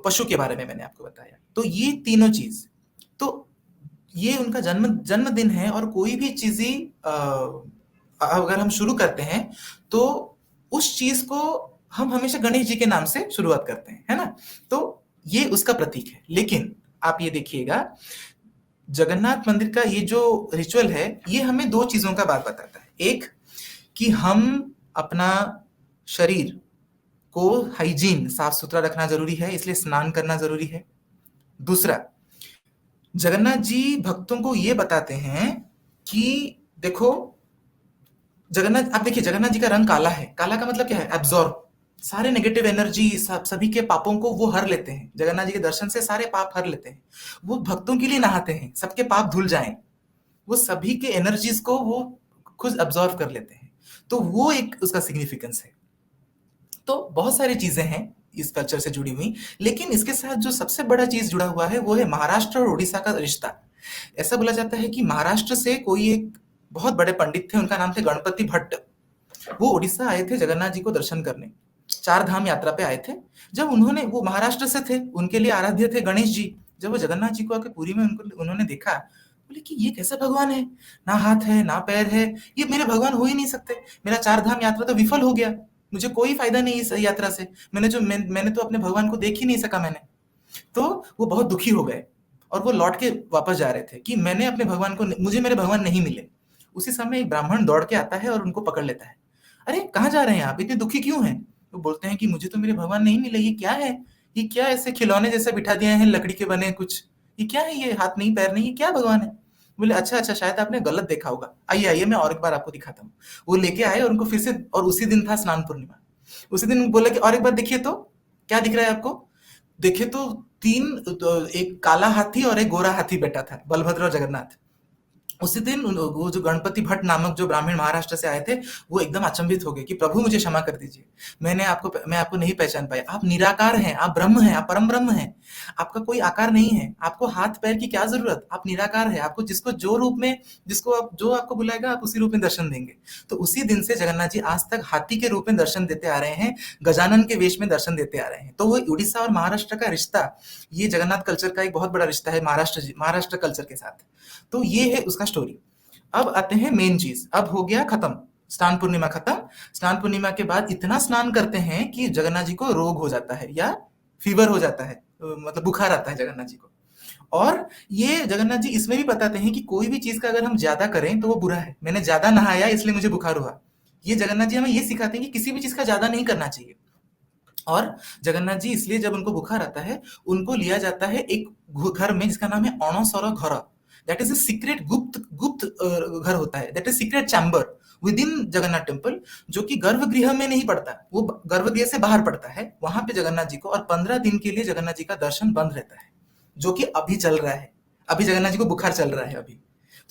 पशु के बारे में मैंने आपको बताया। तो ये तीनों चीज, तो ये उनका जन्मदिन है। और कोई भी चीजें अगर हम शुरू करते हैं तो उस चीज को हम हमेशा गणेश जी के नाम से शुरुआत करते हैं, है ना। तो ये उसका प्रतीक है। लेकिन आप ये देखिएगा, जगन्नाथ मंदिर का ये जो रिचुअल है, ये हमें दो चीजों का बात बताता है। एक, कि हम अपना शरीर को हाइजीन, साफ सुथरा रखना जरूरी है, इसलिए स्नान करना जरूरी है। दूसरा, जगन्नाथ जी भक्तों को ये बताते हैं कि देखो, जगन्नाथ, आप देखिए जगन्नाथ जी का रंग काला है। काला का मतलब क्या है? एब्जॉर्ब, सारे नेगेटिव एनर्जी, सभी के पापों को वो हर लेते हैं। जगन्नाथ जी के दर्शन से सारे पाप हर लेते हैं। वो भक्तों के लिए नहाते हैं, सबके पाप धुल जाएं, वो सभी के एनर्जीज को वो खुद अब्जॉर्व कर लेते हैं। तो वो एक उसका सिग्निफिकेंस है। तो बहुत सारी चीजें हैं इस कल्चर से जुड़ी हुई, लेकिन इसके साथ जो सबसे बड़ा चीज जुड़ा हुआ है वो है महाराष्ट्र और उड़ीसा का रिश्ता। ऐसा बोला जाता है कि महाराष्ट्र से कोई एक बहुत बड़े पंडित थे, उनका नाम थे गणपति भट्ट। वो उड़ीसा आए थे जगन्नाथ जी को दर्शन करने, 4 धाम यात्रा पे आए थे। जब उन्होंने, वो महाराष्ट्र से थे, उनके लिए आराध्य थे गणेश जी। जब वो जगन्नाथ जी को आके पुरी में उन्होंने देखा, बोले कि ये कैसा भगवान है, ना हाथ है ना पैर है, ये मेरे भगवान हो ही नहीं सकते, मेरा 4 धाम यात्रा तो विफल हो गया, मुझे कोई फायदा नहीं इस यात्रा से, मैंने तो अपने भगवान को देख ही नहीं सका मैंने। तो वो बहुत दुखी हो गए और वो लौट के वापस जा रहे थे कि मैंने अपने भगवान को, मुझे मेरे भगवान नहीं मिले। उसी समय एक ब्राह्मण दौड़ के आता है और उनको पकड़ लेता है। अरे कहाँ जा रहे हैं आप, इतने दुखी क्यों हैं? वो बोलते हैं कि मुझे तो मेरे भगवान नहीं मिले, ये क्या है, ये क्या ऐसे खिलौने जैसे बिठा दिए हैं लकड़ी के बने कुछ, ये क्या है, ये हाथ नहीं पैर नहीं, ये क्या भगवान है? बोले अच्छा अच्छा, शायद आपने गलत देखा होगा, आइए आइए मैं और एक बार आपको दिखाता हूँ। वो लेके आए और उनको फिर से, और उसी दिन था स्नान पूर्णिमा, उसी दिन बोला कि और एक बार देखिए तो क्या दिख रहा है आपको। देखे तो एक काला हाथी और एक गोरा हाथी बैठा था, बलभद्र और जगन्नाथ। उसी दिन वो जो गणपति भट्ट नामक जो ब्राह्मण महाराष्ट्र से आए थे, वो एकदम अचंभित हो गए कि प्रभु मुझे क्षमा कर दीजिए, मैं आपको नहीं पहचान पाया, आप निराकार हैं, आप ब्रह्म हैं, आप परम ब्रह्म हैं, आपका कोई आकार नहीं है, आपको हाथ पैर की क्या जरूरत, आप निराकार है, आपको जिसको जो रूप में, जिसको आप जो आपको बुलाएगा आप उसी रूप में दर्शन देंगे। तो उसी दिन से जगन्नाथ जी आज तक हाथी के रूप में दर्शन देते आ रहे हैं, गजानन के वेश में दर्शन देते आ रहे हैं। तो वो उड़ीसा और महाराष्ट्र का रिश्ता, ये जगन्नाथ कल्चर का एक बहुत बड़ा रिश्ता है महाराष्ट्र कल्चर के साथ। तो ये है उसका स्टोरी। अब आते हैं मेन चीज, अब हो गया खत्म, स्नान पूर्णिमा खत्म। स्नान पूर्णिमा के बाद इतना स्नान करते हैं कि जगन्नाथ जी को रोग हो जाता है या फीवर हो जाता है, मतलब बुखार आता है जगन्नाथ जी को। और ये जगन्नाथ जी इसमें भी बताते हैं कि कोई भी चीज का अगर हम ज्यादा करें तो वो बुरा है, मैंने ज्यादा नहाया इसलिए मुझे बुखार हुआ। ये जगन्नाथ जी हमें ये सिखाते हैं कि किसी भी चीज का ज्यादा नहीं करना चाहिए। और जगन्नाथ जी इसलिए जब उनको बुखार आता है, उनको लिया जाता है एक घर में जिसका नाम है अणसर घर। दैट इज ए सीक्रेट, गुप्त गुप्त घर होता है, that is secret chamber with in Jagannath temple, जो कि गर्भगृह में नहीं पड़ता, वो गर्भगृह से बाहर पड़ता है। वहां पे जगन्नाथ जी को, और 15 दिन के लिए जगन्नाथ जी का दर्शन बंद रहता है, जो कि अभी चल रहा है। अभी जगन्नाथ जी को बुखार चल रहा है अभी,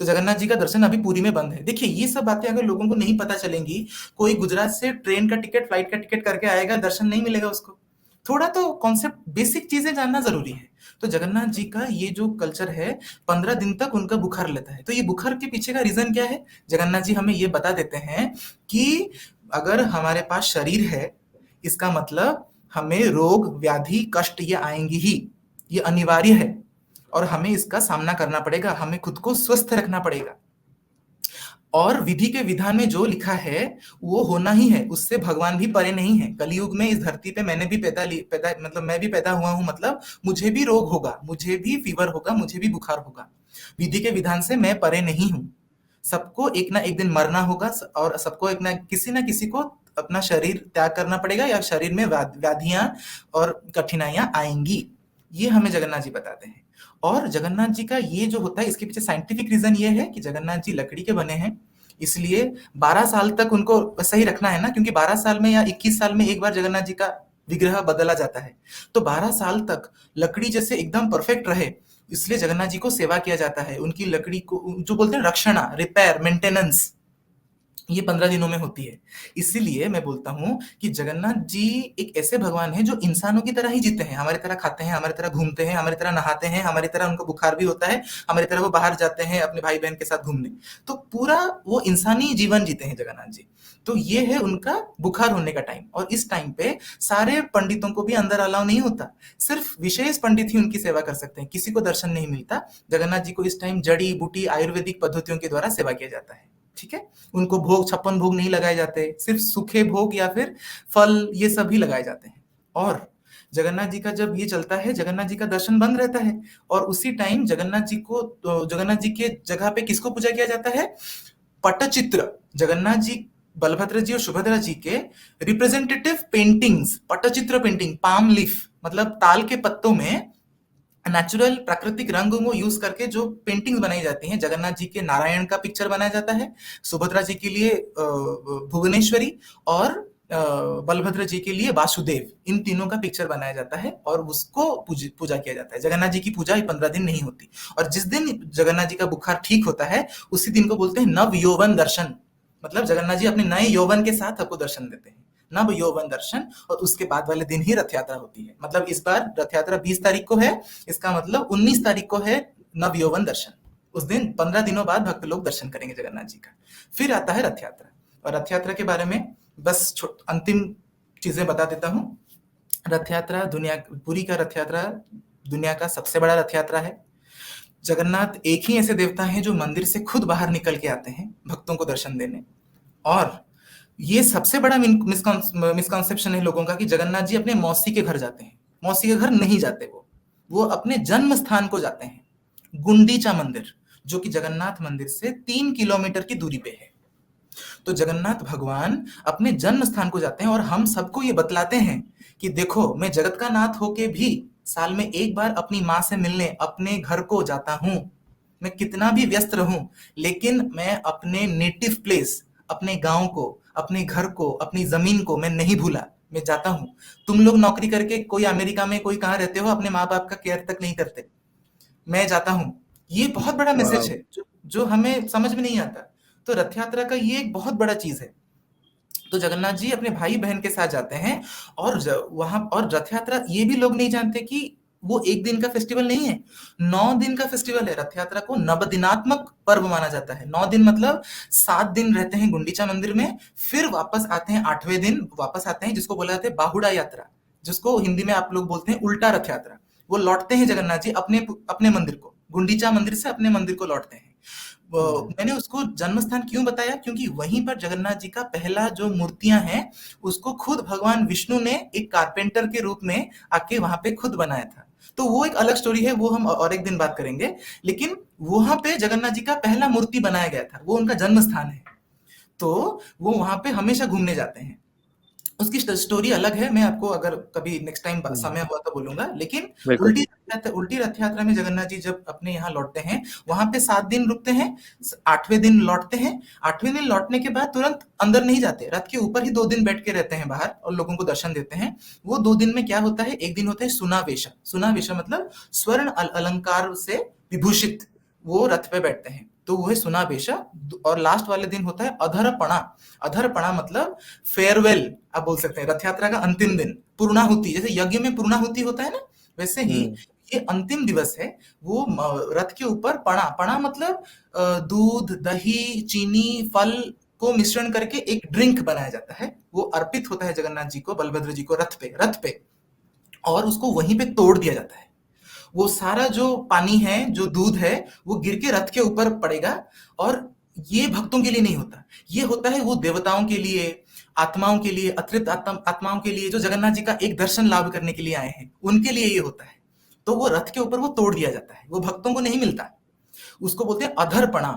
तो जगन्नाथ जी का दर्शन अभी पूरी में बंद है। देखिए ये सब बातें अगर लोगों को नहीं पता चलेंगी, कोई गुजरात से ट्रेन का टिकट, फ्लाइट का टिकट करके आएगा, दर्शन नहीं मिलेगा उसको। थोड़ा तो कॉन्सेप्ट, बेसिक चीजें जानना जरूरी है। तो जगन्नाथ जी का ये जो कल्चर है, 15 दिन तक उनका बुखार लेता है। तो ये बुखार के पीछे का रीजन क्या है, जगन्नाथ जी हमें ये बता देते हैं कि अगर हमारे पास शरीर है, इसका मतलब हमें रोग व्याधि कष्ट ये आएंगी ही, ये अनिवार्य है, और हमें इसका सामना करना पड़ेगा, हमें खुद को स्वस्थ रखना पड़ेगा। और विधि के विधान में जो लिखा है वो होना ही है, उससे भगवान भी परे नहीं है। कलयुग में इस धरती पे मैंने भी पैदा मतलब मैं भी पैदा हुआ हूं, मतलब मुझे भी रोग होगा, मुझे भी फीवर होगा, मुझे भी बुखार होगा। विधि के विधान से मैं परे नहीं हूं। सबको एक ना एक दिन मरना होगा, और सबको एक ना किसी को अपना शरीर त्याग करना पड़ेगा, या शरीर में व्याधियां और कठिनाइयां आएंगी। ये हमें जगन्नाथ जी बताते हैं। और जगन्नाथ जी का ये जो होता है, इसके पीछे साइंटिफिक रीजन ये है कि जगन्नाथ जी लकड़ी के बने हैं, इसलिए 12 साल तक उनको सही रखना है ना, क्योंकि 12 साल में या 21 साल में एक बार जगन्नाथ जी का विग्रह बदला जाता है। तो 12 साल तक लकड़ी जैसे एकदम परफेक्ट रहे, इसलिए जगन्नाथ जी को सेवा किया जाता है। उनकी लकड़ी को जो बोलते हैं रक्षणा, रिपेयर, मेंटेनेंस, ये 15 दिनों में होती है। इसीलिए मैं बोलता हूँ कि जगन्नाथ जी एक ऐसे भगवान हैं जो इंसानों की तरह ही जीते हैं, हमारी तरह खाते हैं, हमारी तरह घूमते हैं, हमारी तरह नहाते हैं, हमारी तरह उनको बुखार भी होता है, हमारी तरह वो बाहर जाते हैं अपने भाई बहन के साथ घूमने। तो पूरा वो इंसानी जीवन जीते हैं जगन्नाथ जी। तो ये है उनका बुखार होने का टाइम। और इस टाइम पे सारे पंडितों को भी अंदर अलाउ नहीं होता, सिर्फ विशेष पंडित ही उनकी सेवा कर सकते हैं, किसी को दर्शन नहीं मिलता। जगन्नाथ जी को इस टाइम जड़ी बूटी आयुर्वेदिक पद्धतियों के द्वारा सेवा किया जाता है। ठीक है, उनको भोग, 56 भोग नहीं लगाए जाते, सिर्फ सूखे भोग या फिर फल, ये सब ही लगाए जाते हैं। और जगन्नाथ जी का जब ये चलता है, जगन्नाथ जी का दर्शन बंद रहता है, और उसी टाइम जगन्नाथ जी को, जगन्नाथ जी के जगह पे किसको पूजा किया जाता है, पट्टचित्र। जगन्नाथ जी, बलभद्र जी और सुभद्रा जी के representative paintings, Pattachitra painting, palm leaf मतलब ताल के पत्तों में नेचुरल प्राकृतिक रंगों को यूज करके जो पेंटिंग्स बनाई जाती हैं। जगन्नाथ जी के नारायण का पिक्चर बनाया जाता है, सुभद्रा जी के लिए भुवनेश्वरी, और बलभद्र जी के लिए वासुदेव, इन तीनों का पिक्चर बनाया जाता है, और उसको पूजा किया जाता है। जगन्नाथ जी की पूजा 15 दिन नहीं होती। और जिस दिन जगन्नाथ जी का बुखार ठीक होता है, उसी दिन को बोलते हैं नव यौवन दर्शन, मतलब जगन्नाथ जी अपने नए यौवन के साथ आपको दर्शन देते हैं, नव यौवन दर्शन। और उसके बाद वाले दिन ही रथ यात्रा होती है। मतलब इस बार रथ यात्रा 20 तारीख को है, इसका मतलब 19 तारीख को है नव यौवन दर्शन। उस दिन 15 दिनों बाद भक्त लोग दर्शन करेंगे जगन्नाथ जी का। फिर आता है रथ यात्रा। और रथ यात्रा के बारे में बस अंतिम चीजें बता देता हूँ। रथ यात्रा दुनिया, पुरी का रथ यात्रा दुनिया का सबसे बड़ा रथ यात्रा है। जगन्नाथ एक ही ऐसे देवता हैं जो मंदिर से खुद बाहर निकल के आते हैं भक्तों को दर्शन देने। और ये सबसे बड़ा मिसकॉन्सेप्शन है लोगों का कि जगन्नाथ जी अपने मौसी के घर जाते हैं। मौसी के घर नहीं जाते, वो अपने जन्म स्थान को जाते हैं, गुंडीचा मंदिर, जो कि जगन्नाथ मंदिर से 3 किलोमीटर की दूरी पे है। तो जगन्नाथ भगवान अपने जन्म स्थान को जाते हैं और हम सबको ये बतलाते हैं कि देखो, मैं जगत का नाथ होके भी साल में एक बार अपनी माँ से मिलने अपने घर को जाता हूँ। मैं कितना भी व्यस्त रहूं, लेकिन मैं अपने नेटिव प्लेस, अपने गांव को, अपने घर को, अपनी जमीन को मैं नहीं भूला, मैं जाता हूँ। तुम लोग नौकरी करके कोई अमेरिका में, कोई कहाँ रहते हो, अपने माँ बाप का केयर तक नहीं करते, मैं जाता हूँ। ये बहुत बड़ा मैसेज वाह। है जो हमें समझ में नहीं आता। तो रथ यात्रा का ये एक बहुत बड़ा चीज है। तो जगन्नाथ जी अपने भाई बहन के साथ जाते हैं और वहां, और रथ यात्रा ये भी लोग नहीं जानते कि वो एक दिन का फेस्टिवल नहीं है, 9 दिन का फेस्टिवल है। रथ यात्रा को नवदिनात्मक पर्व माना जाता है। 9 दिन मतलब 7 दिन रहते हैं गुंडीचा मंदिर में, फिर वापस आते हैं 8वें दिन वापस आते हैं, जिसको बोला जाता है बाहुड़ा यात्रा, जिसको हिंदी में आप लोग बोलते हैं उल्टा रथ यात्रा। वो लौटते हैं जगन्नाथ जी अपने अपने मंदिर को, गुंडीचा मंदिर से अपने मंदिर को लौटते हैं। मैंने उसको जन्म स्थान क्यों बताया, क्योंकि वहीं पर जगन्नाथ जी का पहला जो मूर्तियां हैं उसको खुद भगवान विष्णु ने एक कारपेंटर के रूप में आके वहां पे खुद बनाया था। तो वो एक अलग स्टोरी है, वो हम और एक दिन बात करेंगे। लेकिन वहां पे जगन्नाथ जी का पहला मूर्ति बनाया गया था, वो उनका जन्म स्थान है। तो वो वहां पे हमेशा घूमने जाते हैं। उसकी स्टोरी अलग है, मैं आपको अगर कभी नेक्स्ट टाइम समय हुआ तो बोलूंगा। लेकिन बिल्कुल। उल्टी रथ यात्रा में जगन्नाथ जी जब अपने यहाँ लौटते हैं, वहां पे 7 दिन रुकते हैं, 8वें दिन लौटते हैं। 8वें दिन लौटने के बाद तुरंत अंदर नहीं जाते, रथ के ऊपर ही 2 दिन बैठ के रहते हैं बाहर और लोगों को दर्शन देते हैं। वो 2 दिन में क्या होता है, एक दिन होता है सुनावेशा। सुनावेशा मतलब स्वर्ण अलंकार से विभूषित वो रथ पे बैठते हैं, तो वो है सुनावेशा। और लास्ट वाले दिन होता है अधरपणा। अधरपणा मतलब फेयरवेल, आप बोल सकते हैं, रथ यात्रा का अंतिम दिन, पूर्णाहुति। जैसे यज्ञ में पूर्णाहुति होता है ना, वैसे ही ये अंतिम दिवस है। वो रथ के ऊपर पणा, पणा मतलब दूध, दही, चीनी, फल को मिश्रण करके एक ड्रिंक बनाया जाता है। वो अर्पित होता है जगन्नाथ जी को, बलभद्र जी को रथ पे, और उसको वहीं पे तोड़ दिया जाता है। वो सारा जो पानी है, जो दूध है, वो गिर के रथ के ऊपर पड़ेगा। और ये भक्तों के लिए नहीं होता, ये होता है वो देवताओं के लिए, आत्माओं के लिए, अतृप्त आत्माओं के लिए, जो जगन्नाथ जी का एक दर्शन लाभ करने के लिए आए हैं, उनके लिए ये होता है। तो वो रथ के ऊपर वो तोड़ दिया जाता है, वो भक्तों को नहीं मिलता, उसको बोलते हैं अधरपणा।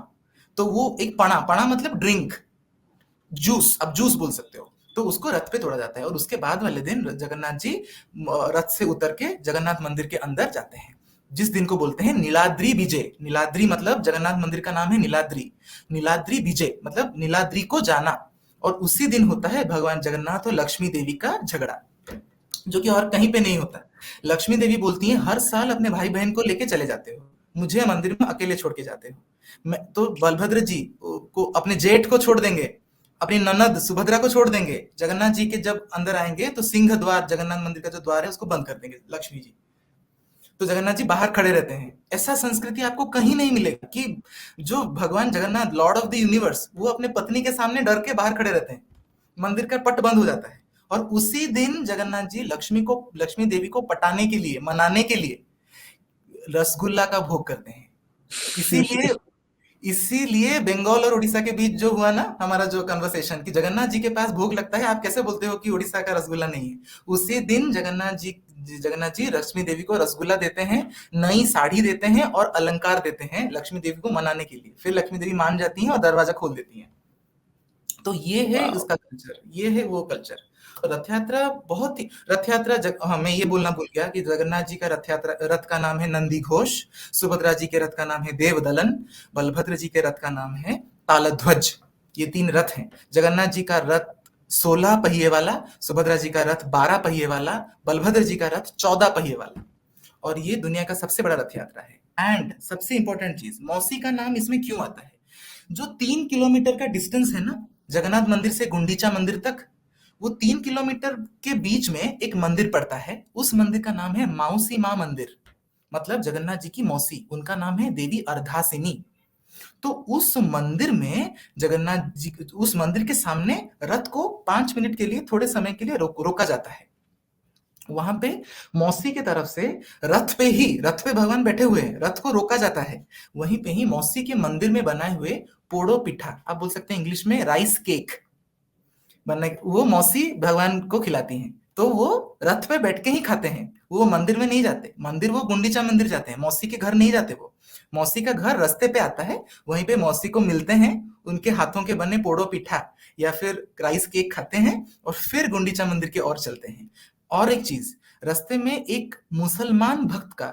तो वो एक पणा, पणा मतलब ड्रिंक, जूस, आप जूस बोल सकते हो। तो उसको रथ पे तोड़ा जाता है और उसके बाद वाले दिन जगन्नाथ जी रथ से उतर के जगन्नाथ मंदिर के अंदर जाते हैं, जिस दिन को बोलते हैं नीलाद्री विजय। नीलाद्री मतलब जगन्नाथ मंदिर का नाम है नीलाद्री। नीलाद्री विजय मतलब नीलाद्री को जाना। और उसी दिन होता है भगवान जगन्नाथ और लक्ष्मी देवी का झगड़ा, जो कि और कहीं पे नहीं होता। लक्ष्मी देवी बोलती हैं, हर साल अपने भाई बहन को लेके चले जाते हो, मुझे मंदिर में अकेले छोड़ के जाते हो। मैं तो बलभद्र जी को, अपने जेठ को छोड़ देंगे, अपनी ननद सुभद्रा को छोड़ देंगे। जगन्नाथ जी के जब अंदर आएंगे तो सिंह द्वार, जगन्नाथ मंदिर का जो द्वार है, उसको बंद कर देंगे लक्ष्मी जी। तो जगन्नाथ जी बाहर खड़े रहते हैं। ऐसा संस्कृति आपको कहीं नहीं मिलेगा कि जो भगवान Jagannath, Lord of the universe, वो अपने पत्नी के सामने डर के बाहर खड़े रहते हैं। मंदिर का पट बंद हो जाता है। और उसी दिन जगन्नाथ जी लक्ष्मी देवी को पटाने के लिए, मनाने के लिए रसगुल्ला का भोग करते हैं। इसीलिए इसीलिए बंगाल और उड़ीसा के बीच जो हुआ ना हमारा जो कन्वर्सेशन, कि जगन्नाथ जी के पास भोग लगता है, आप कैसे बोलते हो कि उड़ीसा का रसगुल्ला नहीं है। उसी दिन जगन्नाथ जी लक्ष्मी देवी को रसगुल्ला देते हैं, नई साड़ी देते हैं और अलंकार देते हैं लक्ष्मी देवी को मनाने के लिए। फिर लक्ष्मी देवी मान जाती हैं और दरवाजा खोल देती हैं। तो ये है वाह। उसका कल्चर, ये है वो कल्चर। रथ यात्रा बहुत ही, रथ यात्रा हाँ, मैं ये बोलना भूल गया कि जगन्नाथ जी का रथ का नाम है नंदी घोष, सुभद्रा जी के रथ का नाम है देवदलन, बलभद्र जी के रथ का नाम है तालध्वज। ये 3 रथ हैं। जगन्नाथ जी का रथ 16 पहिए वाला, सुभद्रा जी का रथ 12 पहिए वाला, बलभद्र जी का रथ 14 पहिए वाला। और ये दुनिया का सबसे बड़ा रथ यात्रा है। एंड सबसे इंपॉर्टेंट चीज, मौसी का नाम इसमें क्यों आता है? जो 3 किलोमीटर का डिस्टेंस है ना जगन्नाथ मंदिर से गुंडीचा मंदिर तक, वो 3 किलोमीटर के बीच में एक मंदिर पड़ता है। उस मंदिर का नाम है माउसी माँ मंदिर, मतलब जगन्नाथ जी की मौसी, उनका नाम है देवी अर्धासिनी। तो उस मंदिर में जगन्नाथ जी, उस मंदिर के सामने रथ को 5 मिनट के लिए, थोड़े समय के लिए रोका जाता है। वहां पे मौसी के तरफ से रथ पे भगवान बैठे हुए हैं, रथ को रोका जाता है। वहीं पे ही मौसी के मंदिर में बनाए हुए पोड़ो पिठा, आप बोल सकते हैं इंग्लिश में राइस केक, बनने वो मौसी भगवान को खिलाती हैं। तो वो रथ पे बैठ के ही खाते हैं, वो मंदिर में नहीं जाते। मंदिर वो गुंडीचा मंदिर जाते हैं, मौसी के घर नहीं जाते। वो मौसी का घर रास्ते पे आता है, वहीं पे मौसी को मिलते हैं, उनके हाथों के बने पोड़ो पिठा या फिर राइस केक खाते हैं और फिर गुंडीचा मंदिर की ओर चलते हैं। और एक चीज, रास्ते में एक मुसलमान भक्त का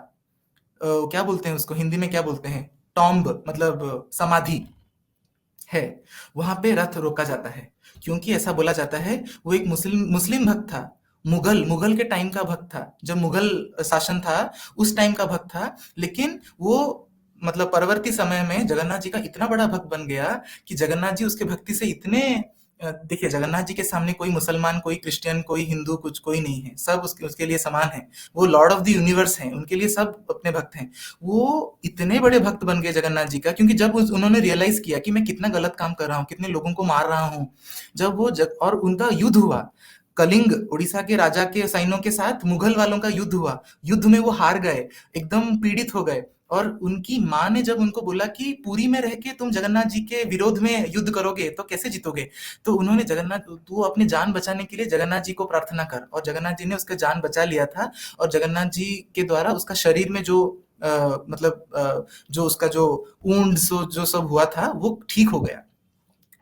क्या बोलते हैं उसको, हिंदी में क्या बोलते हैं, टॉम्ब मतलब समाधि है, वहां पे रथ रोका जाता है। क्योंकि ऐसा बोला जाता है वो एक मुस्लिम मुस्लिम भक्त था, मुगल मुगल के टाइम का भक्त था, जब मुगल शासन था उस टाइम का भक्त था। लेकिन वो मतलब परवर्ती समय में जगन्नाथ जी का इतना बड़ा भक्त बन गया कि जगन्नाथ जी उसके भक्ति से इतने देखिए जगन्नाथ जी के सामने कोई मुसलमान, कोई क्रिश्चियन, कोई हिंदू, कुछ कोई नहीं है, सब उसके लिए समान है। वो लॉर्ड ऑफ द यूनिवर्स हैं, उनके लिए सब अपने भक्त हैं। वो इतने बड़े भक्त बन गए जगन्नाथ जी का, क्योंकि जब उन्होंने रियलाइज किया कि मैं कितना गलत काम कर रहा हूँ, कितने लोगों को मार रहा हूँ, जब और उनका युद्ध हुआ, कलिंग उड़ीसा के राजा के सैन्यों के साथ मुगल वालों का युद्ध हुआ, युद्ध में वो हार गए, एकदम पीड़ित हो गए। और उनकी माँ ने जब उनको बोला कि पुरी में रह के तुम जगन्नाथ जी के विरोध में युद्ध करोगे तो कैसे जीतोगे, तो उन्होंने तू अपनी जान बचाने के लिए जगन्नाथ जी को प्रार्थना कर, और जगन्नाथ जी ने उसका जान बचा लिया था। और जगन्नाथ जी के द्वारा उसका शरीर में जो जो उसका जो ऊंड जो सब हुआ था वो ठीक हो गया।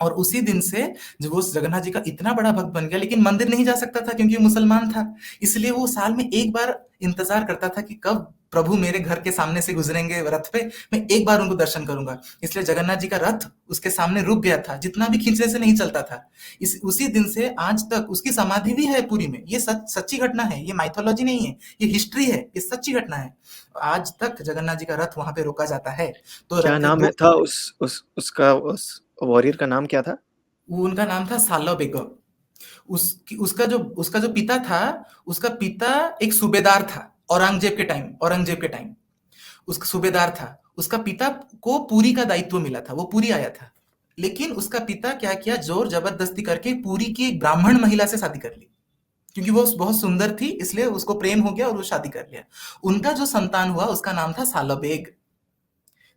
और उसी दिन से जब वो जगन्नाथ जी का इतना बड़ा भक्त बन गया, लेकिन मंदिर नहीं जा सकता था क्योंकि वो मुसलमान था। इसलिए वो साल में एक बार इंतजार करता था कि कब प्रभु मेरे घर के सामने से गुजरेंगे रथ पे, मैं एक बार उनको दर्शन करूंगा। इसलिए जगन्नाथ जी का रथ उसके सामने रुक गया था, जितना भी खींचने से नहीं चलता था। उसी दिन से आज तक उसकी समाधि भी है पुरी में। ये सच्ची घटना है, ये माइथोलॉजी नहीं है, ये हिस्ट्री है, ये सच्ची घटना है। आज तक जगन्नाथ जी का रथ वहां पे रोका जाता है। तो क्या रथ नाम दो, है था उस वॉरियर का नाम क्या था? उनका नाम था सालो बेगो। उसका जो पिता था, उसका पिता एक सूबेदार था, औरंगजेब के टाइम उसका सूबेदार था। उसका पिता को पुरी का दायित्व मिला था, वो पुरी आया था। लेकिन उसका पिता क्या किया, जोर जबरदस्ती करके पुरी की एक ब्राह्मण महिला से शादी कर ली, क्योंकि वो बहुत सुंदर थी, इसलिए उसको प्रेम हो गया और वो शादी कर लिया। उनका जो संतान हुआ उसका नाम था सालबेग।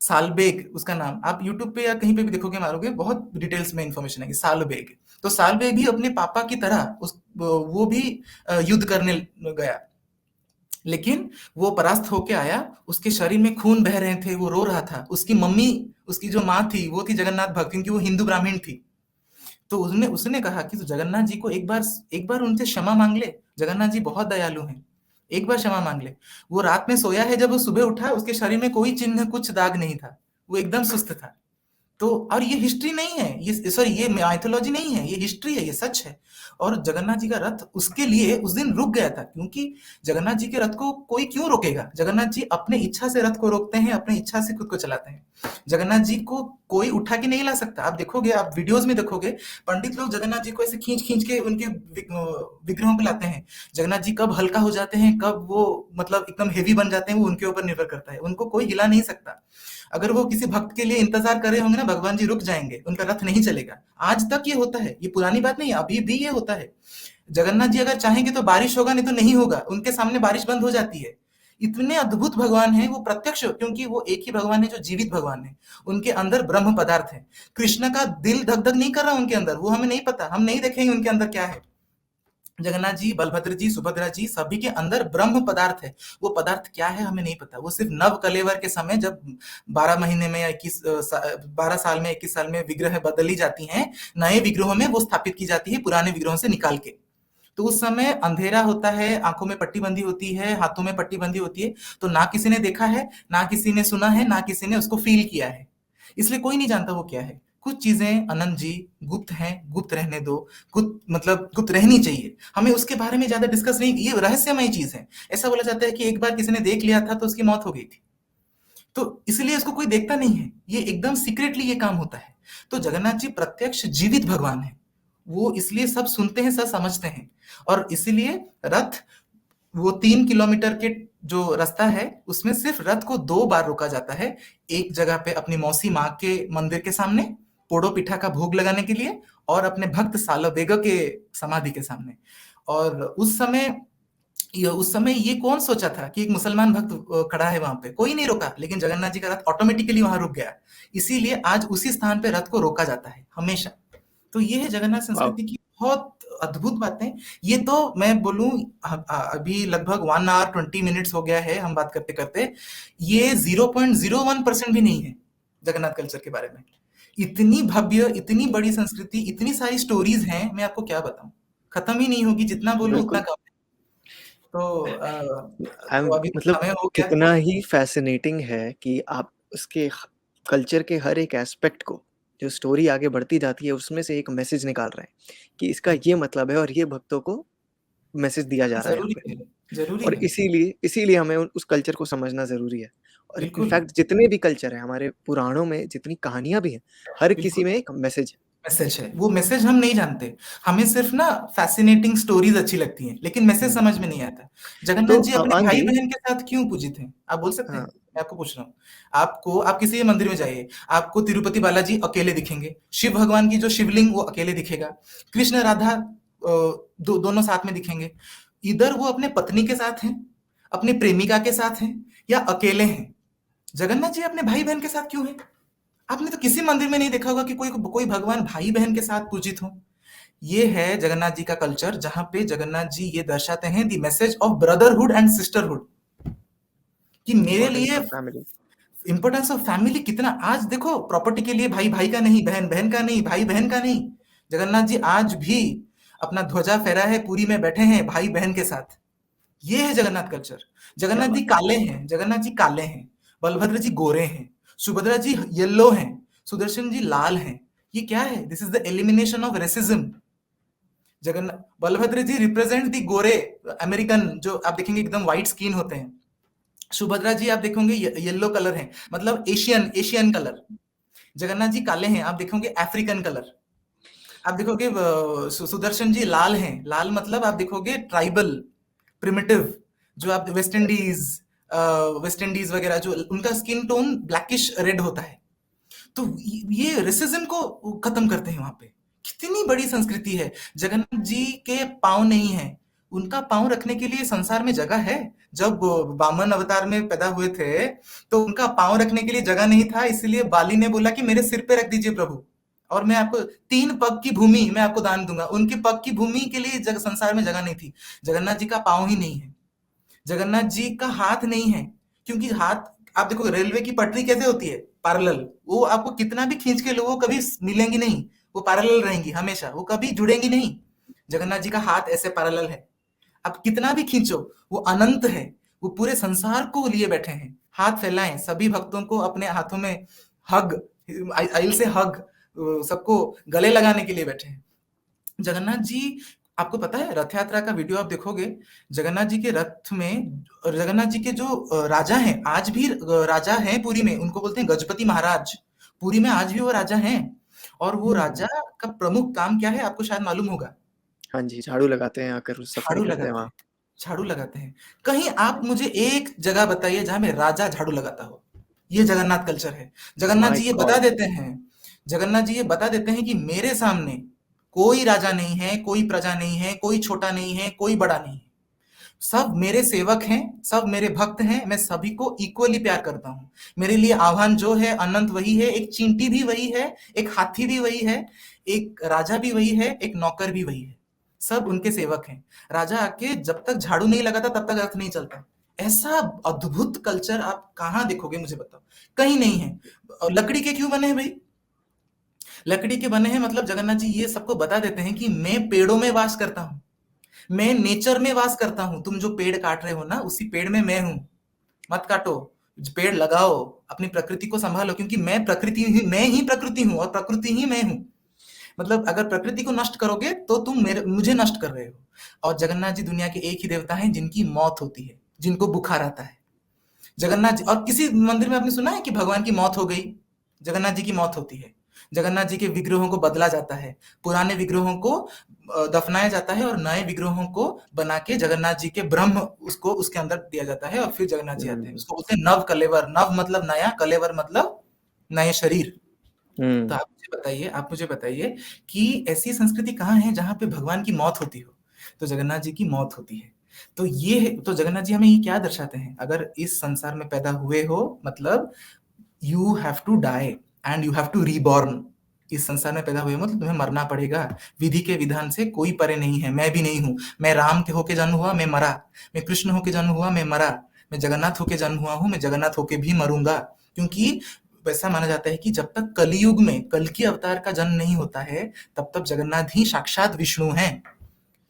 सालबेग उसका नाम, आप यूट्यूब पे या कहीं पे भी देखोगे, मारोगे, बहुत डिटेल्स में इंफॉर्मेशन है सालबेग। तो सालबेग भी अपने पापा की तरह वो भी युद्ध करने गया, लेकिन वो परास्त होके आया। उसके शरीर में खून बह रहे थे, वो रो रहा था। उसकी मम्मी, उसकी जो माँ थी वो थी जगन्नाथ भक्त, क्योंकि वो हिंदू ब्राह्मण थी। तो उसने उसने कहा कि तो जगन्नाथ जी को एक बार उनसे क्षमा मांग ले, जगन्नाथ जी बहुत दयालु हैं, एक बार क्षमा मांग ले। वो रात में सोया है, जब वो सुबह उठा उसके शरीर में कोई चिन्ह, कुछ दाग नहीं था, वो एकदम सुस्त था। तो और ये हिस्ट्री नहीं है, ये सॉरी ये माइथोलॉजी नहीं है, ये हिस्ट्री है, ये सच है। और जगन्नाथ जी का रथ उसके लिए उस दिन रुक गया था, क्योंकि जगन्नाथ जी के रथ को कोई क्यों रोकेगा? जगन्नाथ जी अपने इच्छा से रथ को रोकते हैं, अपने इच्छा से खुद को चलाते हैं। जगन्नाथ जी को कोई उठा के नहीं ला सकता। आप देखोगे, आप वीडियोस में देखोगे, पंडित लोग जगन्नाथ जी को ऐसे खींच खींच के उनके विग्रहों पे लाते हैं। जगन्नाथ जी कब हल्का हो जाते हैं, कब वो मतलब एकदम हेवी बन जाते हैं, वो उनके ऊपर निर्भर करता है, उनको कोई हिला नहीं सकता। अगर वो किसी भक्त के लिए इंतजार कर रहे होंगे ना, भगवान जी रुक जाएंगे, उनका रथ नहीं चलेगा। आज तक ये होता है, ये पुरानी बात नहीं है, अभी भी ये होता है। जगन्नाथ जी अगर चाहेंगे तो बारिश होगा, नहीं तो नहीं होगा, उनके सामने बारिश बंद हो जाती है। इतने अद्भुत भगवान है वो, प्रत्यक्ष, क्योंकि वो एक ही भगवान है जो जीवित भगवान है। उनके अंदर ब्रह्म पदार्थ है। कृष्ण का दिल धक धक नहीं कर रहा उनके अंदर, वो हमें नहीं पता, हम नहीं देखेंगे उनके अंदर क्या है। जगन्नाथ जी, बलभद्र जी, सुभद्रा जी, सभी के अंदर ब्रह्म पदार्थ है। वो पदार्थ क्या है हमें नहीं पता। वो सिर्फ नव कलेवर के समय, जब 12 महीने में या 12 साल में, 21 साल में विग्रह बदली जाती हैं, नए विग्रहों में वो स्थापित की जाती है पुराने विग्रहों से निकाल के। तो उस समय अंधेरा होता है, आंखों में पट्टी बंधी होती है, हाथों में पट्टी बंधी होती है। तो ना किसी ने देखा है, ना किसी ने सुना है, ना किसी ने उसको फील किया है, इसलिए कोई नहीं जानता वो क्या है। कुछ चीजें अनंत जी गुप्त हैं, गुप्त रहने दो, गुप्त मतलब गुप्त रहनी चाहिए। हमें उसके बारे में ज्यादा डिस्कस नहीं, ये रहस्यमय चीज है। ऐसा बोला जाता है कि एक बार किसी ने देख लिया था तो उसकी मौत हो गई थी, तो इसलिए इसको कोई देखता नहीं है, ये एकदम सीक्रेटली ये काम होता है। तो जगन्नाथ जी प्रत्यक्ष जीवित भगवान है, वो इसलिए सब सुनते हैं, सब समझते हैं। और इसीलिए रथ, वो 3 किलोमीटर के जो रास्ता है उसमें सिर्फ रथ को 2 बार रोका जाता है। एक जगह पे अपनी मौसी माँ के मंदिर के सामने पोड़ो पिठा का भोग लगाने के लिए, और अपने भक्त सालो बेगो के समाधि के सामने। और उस समय उस समय ये कौन सोचा था कि एक मुसलमान भक्त खड़ा है वहां पे, कोई नहीं रोका, लेकिन जगन्नाथ जी का रथ ऑटोमेटिकली वहां रुक गया। इसीलिए आज उसी स्थान पे रथ को रोका जाता है हमेशा। तो ये है जगन्नाथ वाह। संस्कृति की बहुत अद्भुत बातें। ये तो मैं बोलूं, अभी लगभग 1 hour 20 minutes हो गया है हम बात करते करते, ये 0.01% भी नहीं है जगन्नाथ कल्चर के बारे में। इतनी भव्य, इतनी बड़ी संस्कृति, इतनी सारी स्टोरीज हैं, मैं आपको क्या बताऊं, खत्म ही नहीं होगी, जितना बोलूं उतना बिल्कुल। कम है। तो तो अभी तो मतलब समय हो गया। कितना ही फैसिनेटिंग है कि आप उसके कल्चर के हर एक एस्पेक्ट को, जो स्टोरी आगे बढ़ती जाती है उसमें से एक मैसेज निकाल रहे हैं कि इसका ये मतलब है और ये भक्तों को मैसेज दिया जा रहा है यहाँ जरूरी पे। है, जरूरी और है। इसीलिए इसीलिए हमें उस कल्चर को समझना ज़रूरी है। और बिल्कुल, इनफैक्ट जितने भी कल्चर हैं हमारे पुराणों में, जितनी कहानियाँ भी हैं, हर किसी बिल्कुल। में एक मैसेज है। मैसेज है, वो मैसेज हम नहीं जानते। हमें सिर्फ ना फैसिनेटिंग स्टोरीज अच्छी लगती हैं, लेकिन मैसेज हुँ। समझ में नहीं आता। तो जगन्नाथ जी अपने अवान भाई जी, बहन के साथ क्यों पूजित हैं, आप बोल सकते हैं? हाँ, मैं आपको पूछ रहा हूँ। आप किसी भी मंदिर में जाइए, आपको तिरुपति बालाजी अकेले दिखेंगे, शिव भगवान की जो शिवलिंग वो अकेले दिखेगा, कृष्ण राधा दोनों साथ में दिखेंगे। इधर वो अपने पत्नी के साथ हैं, अपनी प्रेमिका के साथ हैं, या अकेले हैं। जगन्नाथ जी अपने भाई बहन के साथ क्यों हैं? आपने तो किसी मंदिर में नहीं देखा होगा कि कोई कोई भगवान भाई बहन के साथ पूजित हो। ये है जगन्नाथ जी का कल्चर, जहां पे जगन्नाथ जी ये दर्शाते हैं the message of brotherhood and sisterhood, कि मेरे इम्पोर्टेंस लिए of family. Importance of family कितना। आज देखो, प्रॉपर्टी के लिए भाई भाई का नहीं, बहन बहन का नहीं, भाई बहन का नहीं। जगन्नाथ जी आज भी अपना ध्वजा फहरा है, पुरी में बैठे हैं भाई बहन के साथ। ये है जगन्नाथ कल्चर। क्या जगन्नाथ जी बात है! काले हैं, जगन्नाथ जी काले हैं, बलभद्र जी गोरे हैं, सुभद्रा जी येलो हैं, सुदर्शन जी लाल हैं। ये क्या है? This is the elimination of racism. Jagannath Balbhadra ji represent the गोरे अमेरिकन, जो आप देखेंगे एकदम व्हाइट स्किन होते हैं। सुभद्रा जी आप देखोगे येलो कलर है, मतलब Asian Asian colour. Jagannath ji काले हैं, आप देखोगे अफ्रीकन कलर। आप देखोगे सुदर्शन जी लाल हैं, लाल मतलब आप देखोगे ट्राइबल, प्रिमिटिव, जो आप वेस्ट इंडीज वगैरह, जो उनका स्किन टोन ब्लैकिश रेड होता है। तो ये रेसिज्म को खत्म करते हैं वहां पे। कितनी बड़ी संस्कृति है। जगन्नाथ जी के पांव नहीं है, उनका पांव रखने के लिए संसार में जगह है। जब वामन अवतार में पैदा हुए थे, तो उनका पांव रखने के लिए जगह नहीं था, इसलिए बाली ने बोला कि मेरे सिर पे रख दीजिए प्रभु, और मैं आपको 3 पग की भूमि मैं आपको दान दूंगा। उनके पग की भूमि के लिए संसार में जगह नहीं थी। जगन्नाथ जी का पांव ही नहीं है, जगन्नाथ जी का हाथ नहीं है, क्योंकि हाथ, आप देखो रेलवे की पटरी कैसे होती है, पैरेलल। वो आपको कितना भी खींच के लो, वो कभी मिलेंगी नहीं, वो पैरेलल रहेंगी हमेशा, वो कभी जुड़ेंगी नहीं। जगन्नाथ जी का हाथ ऐसे पैरेलल है, आप कितना भी खींचो वो अनंत है। वो पूरे संसार को लिए बैठे हैं, हाथ फैलाएं सभी भक्तों को अपने हाथों में हग, आइल से हग, सबको गले लगाने के लिए बैठे हैं। जगन्नाथ जी, आपको पता है रथ यात्रा का वीडियो आप देखोगे, जगन्नाथ जी के रथ में, और जगन्नाथ जी के जो राजा हैं, आज भी राजा हैं पुरी में, उनको बोलते हैं गजपति महाराज। पुरी में आज भी वो राजा हैं। और वो राजा का प्रमुख काम क्या है, आपको शायद मालूम होगा। हाँ जी, झाड़ू लगाते हैं आकर, सफाई झाड़ू करते हैं लगाते वहाँ। हैं, झाड़ू लगाते हैं। कहीं आप मुझे एक जगह बताइए जहां में राजा झाड़ू लगाता हो। ये जगन्नाथ कल्चर है। जगन्नाथ माय जी ये बता गॉड! देते हैं, जगन्नाथ जी ये बता देते हैं कि मेरे सामने कोई राजा नहीं है, कोई प्रजा नहीं है, कोई छोटा नहीं है, कोई बड़ा नहीं है। सब मेरे सेवक हैं, सब मेरे भक्त हैं, मैं सभी को इक्वली प्यार करता हूं। मेरे लिए आह्वान जो है अनंत वही है, एक चींटी भी वही है, एक हाथी भी वही है, एक राजा भी वही है, एक नौकर भी वही है। सब उनके सेवक हैं। राजा आके जब तक झाड़ू नहीं लगाता तब तक अर्थ नहीं चलता। ऐसा अद्भुत कल्चर आप कहां देखोगे, मुझे बताओ। कहीं नहीं है। और लकड़ी के क्यों बने हैं भाई? लकड़ी के बने हैं मतलब जगन्नाथ जी ये सबको बता देते हैं कि मैं पेड़ों में वास करता हूं, मैं नेचर में वास करता हूं। तुम जो पेड़ काट रहे हो ना, उसी पेड़ में मैं हूं। मत काटो, पेड़ लगाओ, अपनी प्रकृति को संभालो, क्योंकि मैं ही प्रकृति हूं, और प्रकृति ही मैं हूं। मतलब अगर प्रकृति को नष्ट करोगे तो तुम मुझे नष्ट कर रहे हो। और जगन्नाथ जी दुनिया के एक ही देवता हैं जिनकी मौत होती है, जिनको बुखार आता है। जगन्नाथ जी, और किसी मंदिर में आपने सुना है कि भगवान की मौत हो गई? जगन्नाथ जी की मौत होती है। जगन्नाथ जी के विग्रहों को बदला जाता है, पुराने विग्रहों को दफनाया जाता है, और नए विग्रहों को बना के जगन्नाथ जी के ब्रह्म उसको उसके अंदर दिया जाता है, और फिर जगन्नाथ जी आते हैं। हुँ, उसको बोलते हैं नव कलेवर। नव मतलब नया, कलेवर मतलब नए शरीर। तो हुँ। आप मुझे बताइए कि ऐसी संस्कृति कहाँ है जहां पे भगवान की मौत होती हो? तो जगन्नाथ जी की मौत होती है। तो ये तो जगन्नाथ जी हमें ये क्या दर्शाते हैं, अगर इस संसार में पैदा हुए हो मतलब you have to die and you have to reborn. इस संसार में पैदा हुए मतलब तुम्हें मरना पड़ेगा, विधि के विधान से कोई परे नहीं है। मैं भी नहीं हूं, मैं राम के होके जन्म हुआ, मैं मरा, मैं कृष्ण होके जन्म हुआ, मैं मरा, मैं जगन्नाथ होके जन्म हुआ हूं, मैं जगन्नाथ होके भी मरूंगा। क्योंकि वैसा माना जाता है कि जब तक कलयुग में कल की अवतार का जन्म नहीं होता है तब तक जगन्नाथ ही साक्षात विष्णु हैं।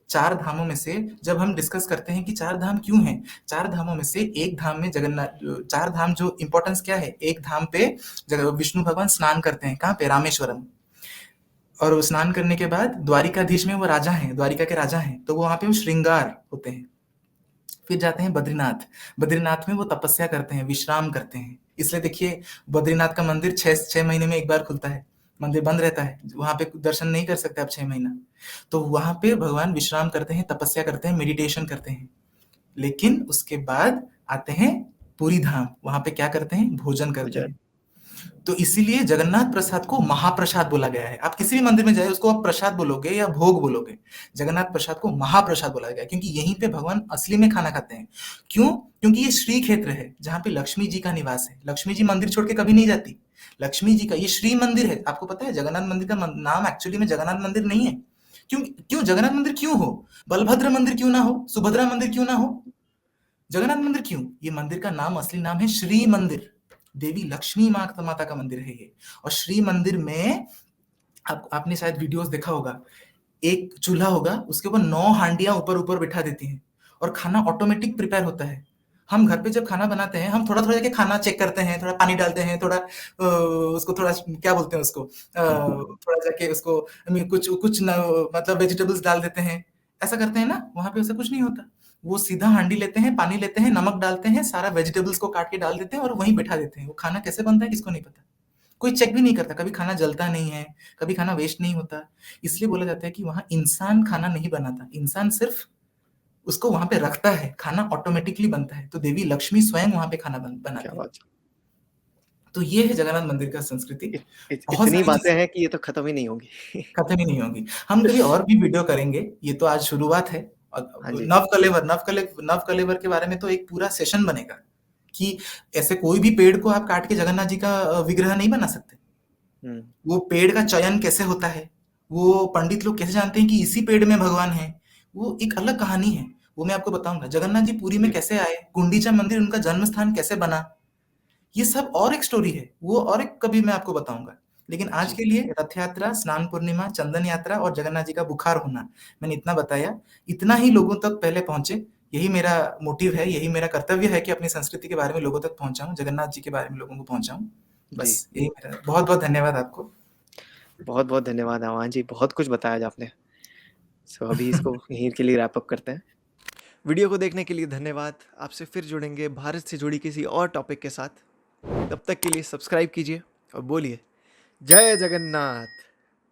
चार धामों में से जब हम डिस्कस करते हैं कि चार धाम क्यों हैं, चार धामों में से एक धाम में जगन्नाथ, चार धाम जो इंपॉर्टेंस क्या है, एक धाम पे विष्णु भगवान स्नान करते हैं, कहाँ पे, रामेश्वरम। और वो स्नान करने के बाद द्वारिकाधीश में वो राजा हैं, द्वारिका के राजा हैं, तो वो वहां पे वो श्रृंगार होते हैं। फिर जाते हैं बद्रीनाथ, बद्रीनाथ में वो तपस्या करते हैं, विश्राम करते हैं। इसलिए देखिए बद्रीनाथ का मंदिर 6 महीने में एक बार खुलता है, मंदिर बंद रहता है, वहां पे दर्शन नहीं कर सकते आप 6 महीना। तो वहां पे भगवान विश्राम करते हैं, तपस्या करते हैं, मेडिटेशन करते हैं। लेकिन उसके बाद आते हैं पुरी धाम, वहां पे क्या करते हैं, भोजन करते भोजन। हैं। तो इसीलिए जगन्नाथ प्रसाद को महाप्रसाद बोला गया है। आप किसी भी मंदिर में जाए उसको आप प्रसाद बोलोगे या भोग बोलोगे, जगन्नाथ प्रसाद को महाप्रसाद बोला गया, क्योंकि यहीं पे भगवान असली में खाना खाते हैं। क्यों? क्योंकि ये श्री क्षेत्र है जहाँ पे लक्ष्मी जी का निवास है। लक्ष्मी जी मंदिर छोड़ के कभी नहीं जाती, लक्ष्मी जी का ये श्री मंदिर है। आपको पता है जगन्नाथ मंदिर का नाम एक्चुअली में जगन्नाथ मंदिर नहीं है। क्यों? क्यों जगन्नाथ मंदिर क्यों हो, बलभद्र मंदिर क्यों ना हो, सुभद्रा मंदिर क्यों ना हो, जगन्नाथ मंदिर क्यों? ये मंदिर का नाम, असली नाम है श्री मंदिर, देवी लक्ष्मी माता का मंदिर है ये। और श्री मंदिर में आपने शायद वीडियोस देखा होगा, एक चूल्हा होगा, उसके ऊपर 9 हांडियां ऊपर ऊपर बिठा देती हैं और खाना ऑटोमेटिक प्रिपेयर होता है। हम घर पे जब खाना बनाते हैं हम थोड़ा थोड़ा जाके खाना चेक करते हैं, थोड़ा पानी डालते हैं, थोड़ा उसको थोड़ा क्या बोलते हैं उसको, थोड़ा जाके उसको कुछ कुछ मतलब वेजिटेबल्स डाल देते हैं, ऐसा करते हैं ना। वहां पे ऐसा कुछ नहीं होता, वो सीधा हांडी लेते हैं, पानी लेते हैं, नमक डालते हैं, सारा वेजिटेबल्स को काट के डाल देते हैं और वहीं बिठा देते हैं। वो खाना कैसे बनता है किसको नहीं पता, कोई चेक भी नहीं करता, कभी खाना जलता नहीं है, कभी खाना वेस्ट नहीं होता। इसलिए बोला जाता है कि वहां इंसान खाना नहीं बनाता, इंसान सिर्फ उसको वहां पे रखता है, खाना ऑटोमेटिकली बनता है। तो देवी लक्ष्मी स्वयं वहां पे खाना क्या बनाते हैं। बात है। तो ये है जगन्नाथ मंदिर का संस्कृति। बहुत इतनी सारी बातें चीजें हैं कि ये तो खत्म ही नहीं होंगी। खत्म ही नहीं होंगी, हम कभी और भी वीडियो करेंगे, ये तो आज शुरुआत है। हाँ जी। नव कलेवर के बारे में तो एक पूरा सेशन बनेगा कि ऐसे कोई भी पेड़ को आप काट के जगन्नाथ जी का विग्रह नहीं बना सकते। हम्म। वो पेड़ का चयन कैसे होता है, वो पंडित लोग कैसे जानते हैं कि इसी पेड़ में भगवान है, वो एक अलग कहानी है, वो मैं आपको बताऊंगा। जगन्नाथ जी पुरी में जी कैसे आए, गुंडीचा मंदिर उनका जन्म स्थान कैसे बना, ये सब और एक स्टोरी है, वो और एक कभी मैं आपको बताऊंगा। लेकिन आज जी। के लिए रथ यात्रा, स्नान पूर्णिमा, चंदन यात्रा और जगन्नाथ जी का बुखार होना, मैंने इतना बताया। इतना ही लोगों तक पहले पहुंचे, यही मेरा मोटिव है, यही मेरा कर्तव्य है कि अपनी संस्कृति के बारे में लोगों तक पहुंचाऊं, जगन्नाथ जी के बारे में लोगों को पहुंचाऊं। जी। बस यही मेरा, बहुत बहुत धन्यवाद आपको। बहुत बहुत धन्यवाद आवान जी, बहुत कुछ बताया आज आपने। सो अभी इसको यहीं के लिए रैप अप करते हैं। वीडियो को देखने के लिए धन्यवाद। आपसे फिर जुड़ेंगे भारत से जुड़ी किसी और टॉपिक के साथ। तब तक के लिए सब्सक्राइब कीजिए और बोलिए जय जगन्नाथ।